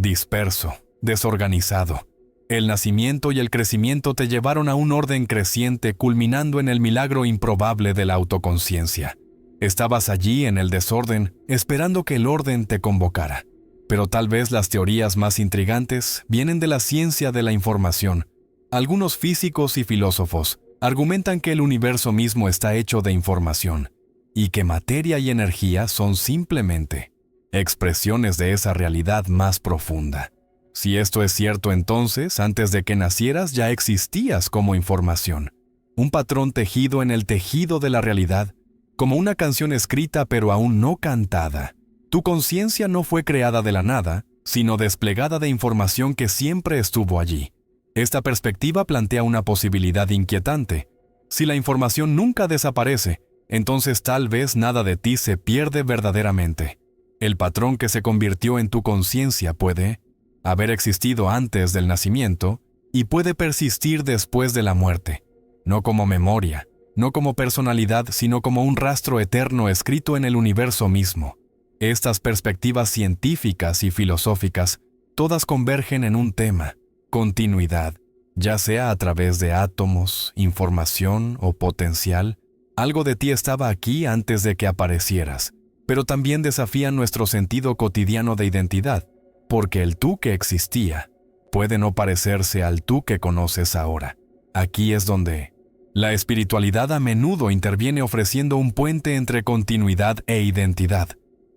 disperso, desorganizado. El nacimiento y el crecimiento te llevaron a un orden creciente, culminando en el milagro improbable de la autoconciencia. Estabas allí en el desorden, esperando que el orden te convocara. Pero tal vez las teorías más intrigantes vienen de la ciencia de la información. Algunos físicos y filósofos argumentan que el universo mismo está hecho de información, y que materia y energía son simplemente expresiones de esa realidad más profunda. Si esto es cierto, entonces, antes de que nacieras ya existías como información, un patrón tejido en el tejido de la realidad, como una canción escrita pero aún no cantada. Tu conciencia no fue creada de la nada, sino desplegada de información que siempre estuvo allí. Esta perspectiva plantea una posibilidad inquietante. Si la información nunca desaparece, entonces tal vez nada de ti se pierde verdaderamente. El patrón que se convirtió en tu conciencia puede haber existido antes del nacimiento y puede persistir después de la muerte, no como memoria, no como personalidad, sino como un rastro eterno escrito en el universo mismo. Estas perspectivas científicas y filosóficas todas convergen en un tema: continuidad, ya sea a través de átomos, información o potencial. Algo de ti estaba aquí antes de que aparecieras, pero también desafían nuestro sentido cotidiano de identidad, porque el tú que existía puede no parecerse al tú que conoces ahora. Aquí es donde la espiritualidad a menudo interviene ofreciendo un puente entre continuidad e identidad.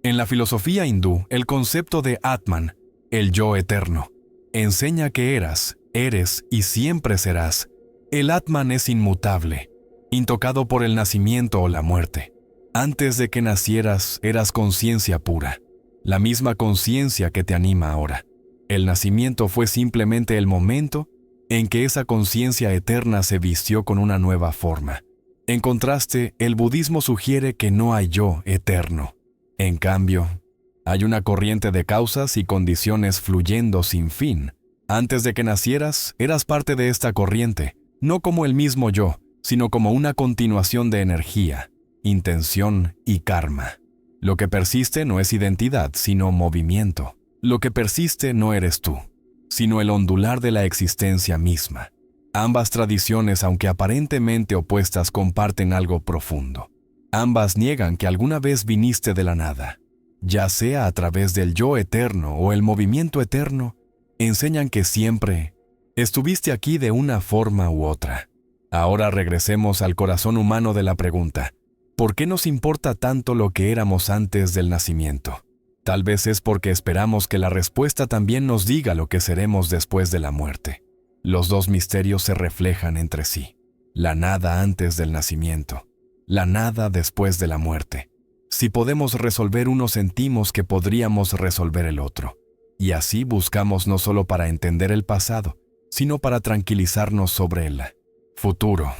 En la filosofía hindú, el concepto de Atman, el yo eterno, enseña que eras, eres y siempre serás. El Atman es inmutable, intocado por el nacimiento o la muerte. Antes de que nacieras, eras conciencia pura, la misma conciencia que te anima ahora. El nacimiento fue simplemente el momento en que esa conciencia eterna se vistió con una nueva forma. En contraste, el budismo sugiere que no hay yo eterno. En cambio, hay una corriente de causas y condiciones fluyendo sin fin. Antes de que nacieras, eras parte de esta corriente, no como el mismo yo, sino como una continuación de energía, intención y karma. Lo que persiste no es identidad, sino movimiento. Lo que persiste no eres tú, sino el ondular de la existencia misma. Ambas tradiciones, aunque aparentemente opuestas, comparten algo profundo. Ambas niegan que alguna vez viniste de la nada. Ya sea a través del yo eterno o el movimiento eterno, enseñan que siempre estuviste aquí de una forma u otra. Ahora regresemos al corazón humano de la pregunta: ¿por qué nos importa tanto lo que éramos antes del nacimiento? Tal vez es porque esperamos que la respuesta también nos diga lo que seremos después de la muerte. Los dos misterios se reflejan entre sí: la nada antes del nacimiento, la nada después de la muerte. Si podemos resolver uno, sentimos que podríamos resolver el otro. Y así buscamos no solo para entender el pasado, sino para tranquilizarnos sobre el futuro.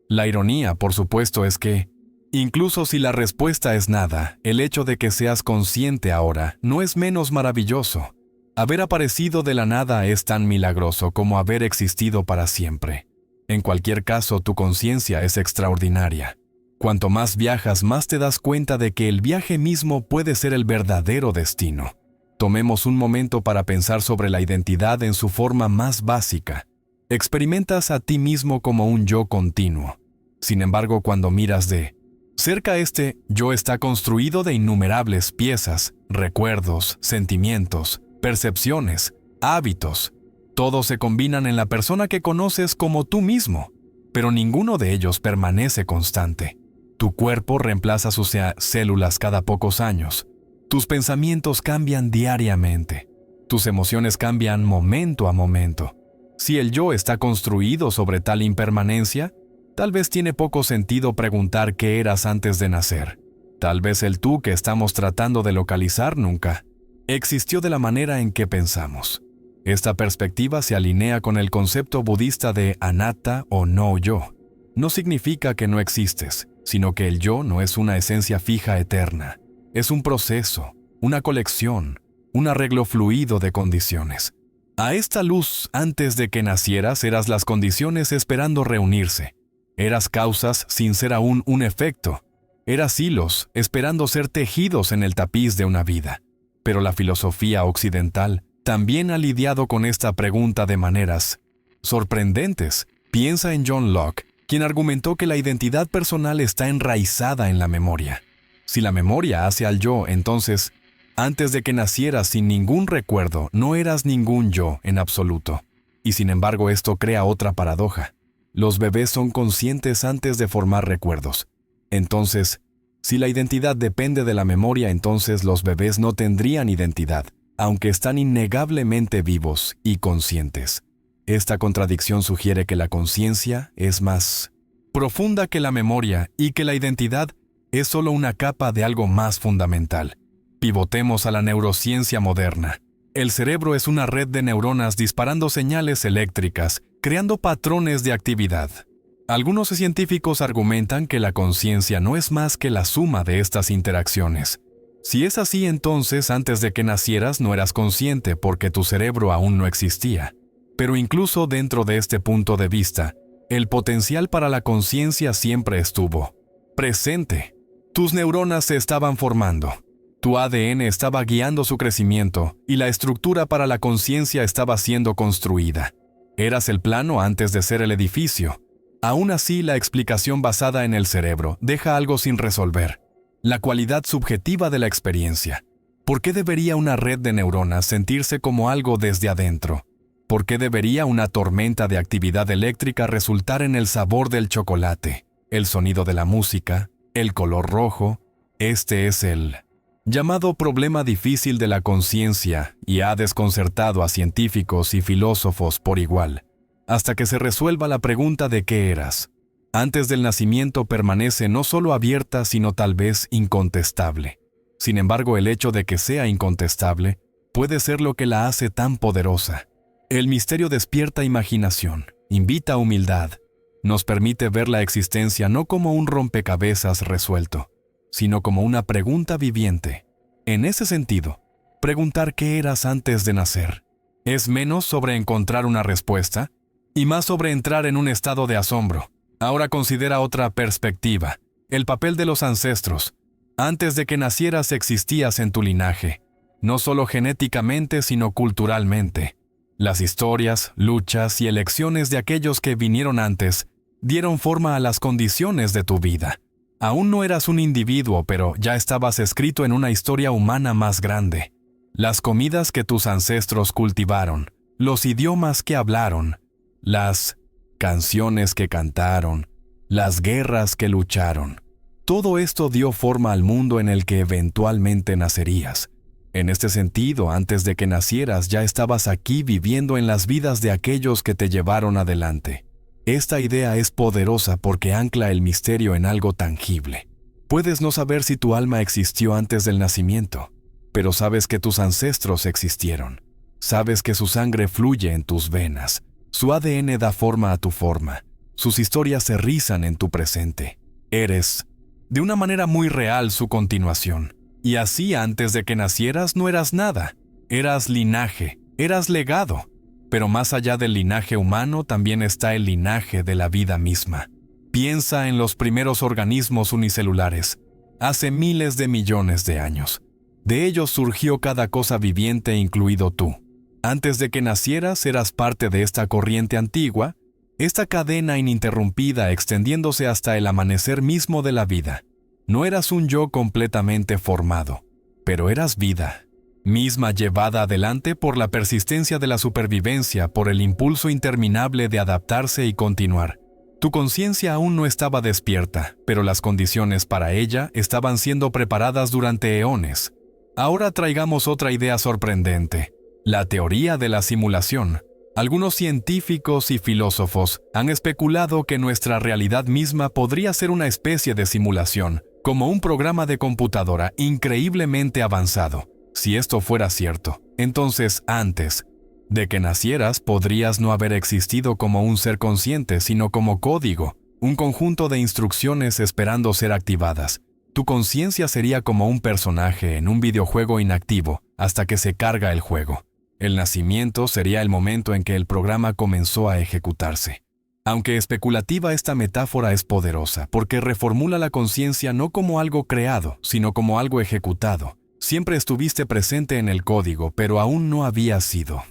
La ironía, por supuesto, es que, incluso si la respuesta es nada, el hecho de que seas consciente ahora no es menos maravilloso. Haber aparecido de la nada es tan milagroso como haber existido para siempre. En cualquier caso, tu conciencia es extraordinaria. Cuanto más viajas, más te das cuenta de que el viaje mismo puede ser el verdadero destino. Tomemos un momento para pensar sobre la identidad en su forma más básica. Experimentas a ti mismo como un yo continuo. Sin embargo, cuando miras de cerca, este yo está construido de innumerables piezas, recuerdos, sentimientos, percepciones, hábitos. Todos se combinan en la persona que conoces como tú mismo, pero ninguno de ellos permanece constante. Tu cuerpo reemplaza sus células cada pocos años. Tus pensamientos cambian diariamente. Tus emociones cambian momento a momento. Si el yo está construido sobre tal impermanencia, tal vez tiene poco sentido preguntar qué eras antes de nacer. Tal vez el tú que estamos tratando de localizar nunca existió de la manera en que pensamos. Esta perspectiva se alinea con el concepto budista de anatta o no yo. No significa que no existes, sino que el yo no es una esencia fija eterna. Es un proceso, una colección, un arreglo fluido de condiciones. A esta luz, antes de que nacieras, eras las condiciones esperando reunirse. Eras causas sin ser aún un efecto. Eras hilos esperando ser tejidos en el tapiz de una vida. Pero la filosofía occidental también ha lidiado con esta pregunta de maneras sorprendentes. Piensa en John Locke, quien argumentó que la identidad personal está enraizada en la memoria. Si la memoria hace al yo, entonces, antes de que nacieras sin ningún recuerdo, no eras ningún yo en absoluto. Y sin embargo, esto crea otra paradoja. Los bebés son conscientes antes de formar recuerdos. Entonces, si la identidad depende de la memoria, entonces los bebés no tendrían identidad, aunque están innegablemente vivos y conscientes. Esta contradicción sugiere que la conciencia es más profunda que la memoria y que la identidad es solo una capa de algo más fundamental. Pivotemos a la neurociencia moderna. El cerebro es una red de neuronas disparando señales eléctricas, creando patrones de actividad. Algunos científicos argumentan que la conciencia no es más que la suma de estas interacciones. Si es así, entonces antes de que nacieras no eras consciente porque tu cerebro aún no existía. Pero incluso dentro de este punto de vista, El potencial para la conciencia siempre estuvo presente. Tus neuronas se estaban formando. Tu ADN estaba guiando su crecimiento y la estructura para la conciencia estaba siendo construida. Eras el plano antes de ser el edificio. Aún así, la explicación basada en el cerebro deja algo sin resolver: la cualidad subjetiva de la experiencia. ¿Por qué debería una red de neuronas sentirse como algo desde adentro? ¿Por qué debería una tormenta de actividad eléctrica resultar en el sabor del chocolate, el sonido de la música, el color rojo? Este es el llamado problema difícil de la conciencia y ha desconcertado a científicos y filósofos por igual, hasta que se resuelva la pregunta de qué eras. Antes del nacimiento permanece no solo abierta, sino tal vez incontestable. Sin embargo, el hecho de que sea incontestable puede ser lo que la hace tan poderosa. El misterio despierta imaginación, invita a humildad, nos permite ver la existencia no como un rompecabezas resuelto, sino como una pregunta viviente. En ese sentido, preguntar qué eras antes de nacer es menos sobre encontrar una respuesta y más sobre entrar en un estado de asombro. Ahora considera otra perspectiva: el papel de los ancestros. Antes de que nacieras existías en tu linaje, no solo genéticamente sino culturalmente. Las historias, luchas y elecciones de aquellos que vinieron antes dieron forma a las condiciones de tu vida. Aún no eras un individuo, pero ya estabas escrito en una historia humana más grande. Las comidas que tus ancestros cultivaron, los idiomas que hablaron, las canciones que cantaron, las guerras que lucharon. Todo esto dio forma al mundo en el que eventualmente nacerías. En este sentido, antes de que nacieras ya estabas aquí viviendo en las vidas de aquellos que te llevaron adelante. Esta idea es poderosa porque ancla el misterio en algo tangible. Puedes no saber si tu alma existió antes del nacimiento, pero sabes que tus ancestros existieron. Sabes que su sangre fluye en tus venas, su ADN da forma a tu forma, sus historias se rizan en tu presente. Eres, de una manera muy real, su continuación. Y así, antes de que nacieras no eras nada, eras linaje, eras legado. Pero más allá del linaje humano también está el linaje de la vida misma. Piensa en los primeros organismos unicelulares, hace miles de millones de años. De ellos surgió cada cosa viviente, incluido tú. Antes de que nacieras eras parte de esta corriente antigua, esta cadena ininterrumpida extendiéndose hasta el amanecer mismo de la vida. No eras un yo completamente formado, pero eras vida misma llevada adelante por la persistencia de la supervivencia, por el impulso interminable de adaptarse y continuar. Tu conciencia aún no estaba despierta, pero las condiciones para ella estaban siendo preparadas durante eones. Ahora traigamos otra idea sorprendente: la teoría de la simulación. Algunos científicos y filósofos han especulado que nuestra realidad misma podría ser una especie de simulación, como un programa de computadora increíblemente avanzado. Si esto fuera cierto, entonces antes de que nacieras podrías no haber existido como un ser consciente, sino como código, un conjunto de instrucciones esperando ser activadas. Tu conciencia sería como un personaje en un videojuego inactivo hasta que se carga el juego. El nacimiento sería el momento en que el programa comenzó a ejecutarse. Aunque especulativa, esta metáfora es poderosa porque reformula la conciencia no como algo creado, sino como algo ejecutado. Siempre estuviste presente en el código, pero aún no había sido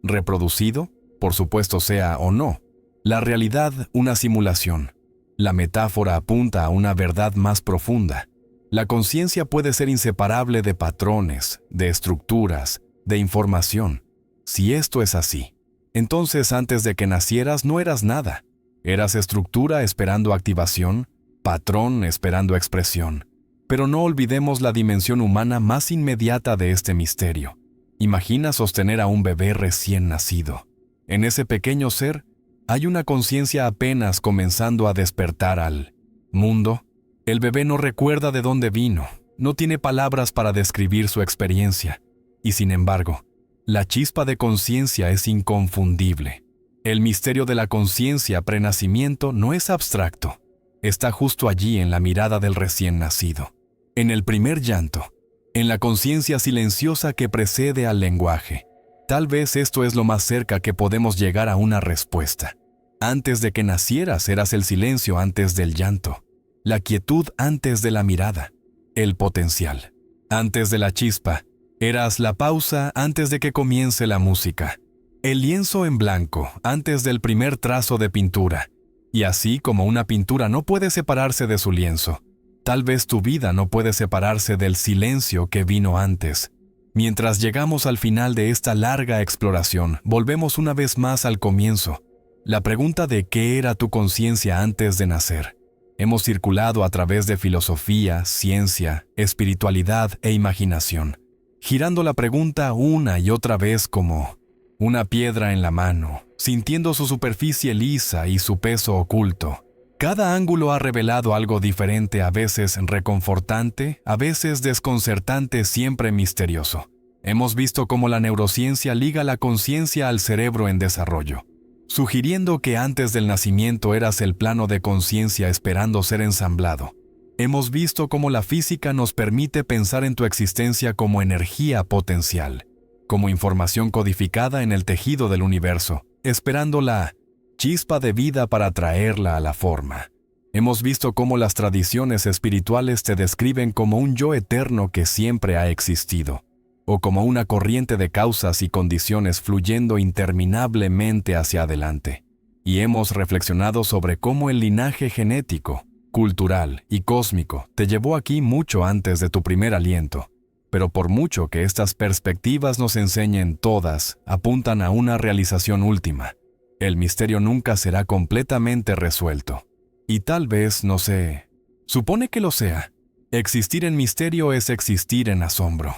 reproducido, por supuesto sea o no. La realidad, una simulación. La metáfora apunta a una verdad más profunda. La conciencia puede ser inseparable de patrones, de estructuras, de información. Si esto es así, entonces antes de que nacieras no eras nada. Eras estructura esperando activación, patrón esperando expresión. Pero no olvidemos la dimensión humana más inmediata de este misterio. Imagina sostener a un bebé recién nacido. En ese pequeño ser hay una conciencia apenas comenzando a despertar al mundo. El bebé no recuerda de dónde vino, no tiene palabras para describir su experiencia. Y sin embargo, la chispa de conciencia es inconfundible. El misterio de la conciencia prenacimiento no es abstracto. Está justo allí en la mirada del recién nacido. En el primer llanto, en la conciencia silenciosa que precede al lenguaje. Tal vez esto es lo más cerca que podemos llegar a una respuesta. Antes de que nacieras eras el silencio antes del llanto, la quietud antes de la mirada, el potencial. Antes de la chispa, eras la pausa antes de que comience la música, el lienzo en blanco antes del primer trazo de pintura. Y así como una pintura no puede separarse de su lienzo, tal vez tu vida no puede separarse del silencio que vino antes. Mientras llegamos al final de esta larga exploración, volvemos una vez más al comienzo. La pregunta de qué era tu conciencia antes de nacer. Hemos circulado a través de filosofía, ciencia, espiritualidad e imaginación, girando la pregunta una y otra vez como una piedra en la mano, sintiendo su superficie lisa y su peso oculto. Cada ángulo ha revelado algo diferente, a veces reconfortante, a veces desconcertante, siempre misterioso. Hemos visto cómo la neurociencia liga la conciencia al cerebro en desarrollo, sugiriendo que antes del nacimiento eras el plano de conciencia esperando ser ensamblado. Hemos visto cómo la física nos permite pensar en tu existencia como energía potencial, como información codificada en el tejido del universo, esperando la chispa de vida para traerla a la forma. Hemos visto cómo las tradiciones espirituales te describen como un yo eterno que siempre ha existido, o como una corriente de causas y condiciones fluyendo interminablemente hacia adelante. Y hemos reflexionado sobre cómo el linaje genético, cultural y cósmico te llevó aquí mucho antes de tu primer aliento. Pero por mucho que estas perspectivas nos enseñen, todas apuntan a una realización última. El misterio nunca será completamente resuelto. Y tal vez no se supone que lo sea. Existir en misterio es existir en asombro.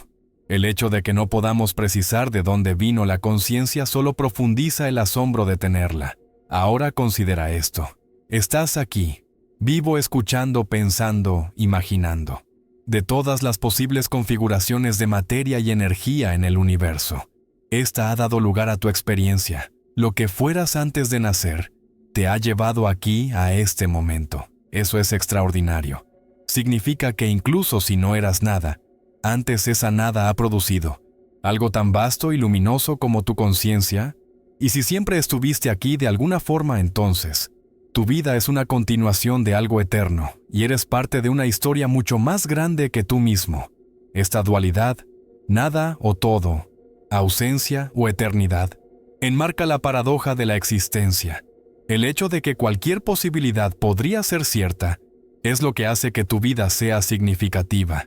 El hecho de que no podamos precisar de dónde vino la conciencia solo profundiza el asombro de tenerla. Ahora considera esto. Estás aquí, vivo, escuchando, pensando, imaginando. De todas las posibles configuraciones de materia y energía en el universo, esta ha dado lugar a tu experiencia. Lo que fueras antes de nacer te ha llevado aquí a este momento. Eso es extraordinario. Significa que incluso si no eras nada, antes esa nada ha producido algo tan vasto y luminoso como tu conciencia. Y si siempre estuviste aquí de alguna forma, entonces tu vida es una continuación de algo eterno y eres parte de una historia mucho más grande que tú mismo. Esta dualidad, nada o todo, ausencia o eternidad, enmarca la paradoja de la existencia. El hecho de que cualquier posibilidad podría ser cierta es lo que hace que tu vida sea significativa.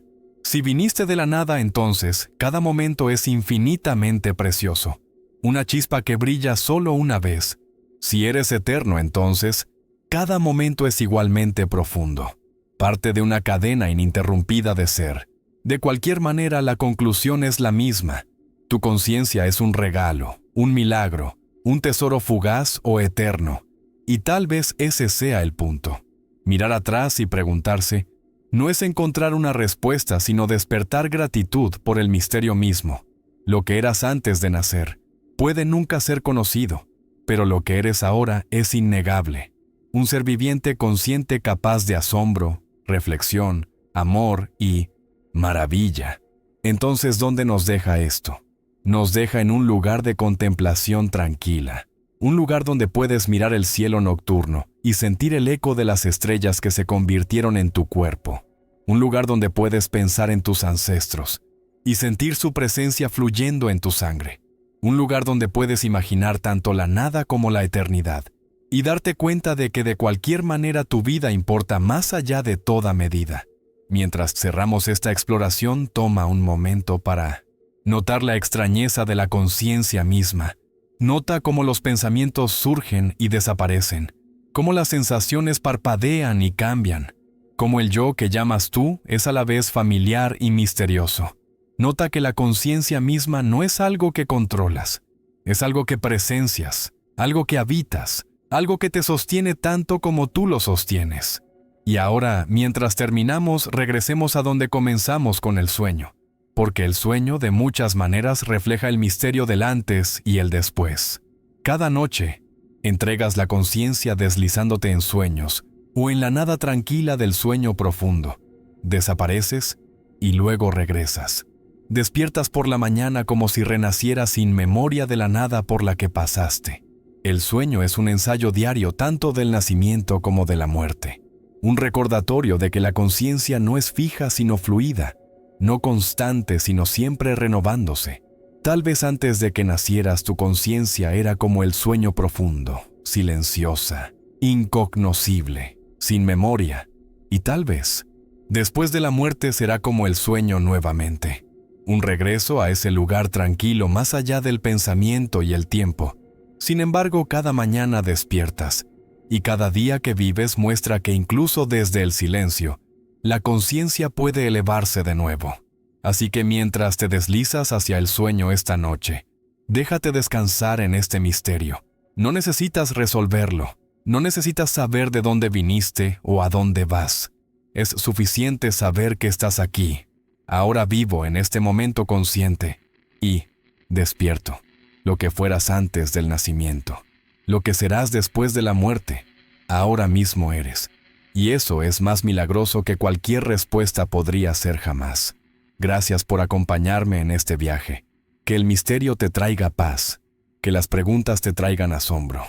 Si viniste de la nada, entonces cada momento es infinitamente precioso. Una chispa que brilla solo una vez. Si eres eterno, entonces cada momento es igualmente profundo, parte de una cadena ininterrumpida de ser. De cualquier manera, la conclusión es la misma. Tu conciencia es un regalo, un milagro, un tesoro fugaz o eterno. Y tal vez ese sea el punto. Mirar atrás y preguntarse, no es encontrar una respuesta, sino despertar gratitud por el misterio mismo. Lo que eras antes de nacer puede nunca ser conocido, pero lo que eres ahora es innegable. Un ser viviente consciente capaz de asombro, reflexión, amor y maravilla. Entonces, ¿dónde nos deja esto? Nos deja en un lugar de contemplación tranquila, un lugar donde puedes mirar el cielo nocturno y sentir el eco de las estrellas que se convirtieron en tu cuerpo, un lugar donde puedes pensar en tus ancestros y sentir su presencia fluyendo en tu sangre, un lugar donde puedes imaginar tanto la nada como la eternidad y darte cuenta de que de cualquier manera tu vida importa más allá de toda medida. Mientras cerramos esta exploración, toma un momento para notar la extrañeza de la conciencia misma. Nota cómo los pensamientos surgen y desaparecen, cómo las sensaciones parpadean y cambian, cómo el yo que llamas tú es a la vez familiar y misterioso. Nota que la conciencia misma no es algo que controlas, es algo que presencias, algo que habitas, algo que te sostiene tanto como tú lo sostienes. Y ahora, mientras terminamos, regresemos a donde comenzamos con el sueño, porque el sueño de muchas maneras refleja el misterio del antes y el después. Cada noche, entregas la conciencia deslizándote en sueños o en la nada tranquila del sueño profundo. Desapareces y luego regresas. Despiertas por la mañana como si renacieras sin memoria de la nada por la que pasaste. El sueño es un ensayo diario tanto del nacimiento como de la muerte. Un recordatorio de que la conciencia no es fija sino fluida, no constante sino siempre renovándose. Tal vez antes de que nacieras tu conciencia era como el sueño profundo, silenciosa, incognoscible, sin memoria. Y tal vez, después de la muerte será como el sueño nuevamente. Un regreso a ese lugar tranquilo más allá del pensamiento y el tiempo. Sin embargo, cada mañana despiertas, y cada día que vives muestra que incluso desde el silencio, la conciencia puede elevarse de nuevo. Así que mientras te deslizas hacia el sueño esta noche, déjate descansar en este misterio. No necesitas resolverlo, no necesitas saber de dónde viniste o a dónde vas. Es suficiente saber que estás aquí, ahora vivo en este momento consciente y despierto, lo que fueras antes del nacimiento, lo que serás después de la muerte, ahora mismo eres. Y eso es más milagroso que cualquier respuesta podría ser jamás. Gracias por acompañarme en este viaje. Que el misterio te traiga paz, que las preguntas te traigan asombro,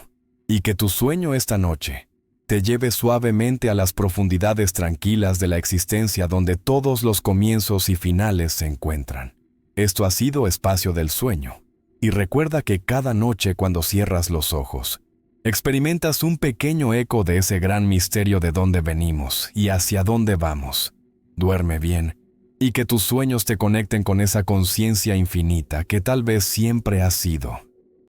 y que tu sueño esta noche te lleve suavemente a las profundidades tranquilas de la existencia donde todos los comienzos y finales se encuentran. Esto ha sido Espacio del Sueño, y recuerda que cada noche cuando cierras los ojos, experimentas un pequeño eco de ese gran misterio de dónde venimos y hacia dónde vamos. Duerme bien, y que tus sueños te conecten con esa conciencia infinita que tal vez siempre has sido.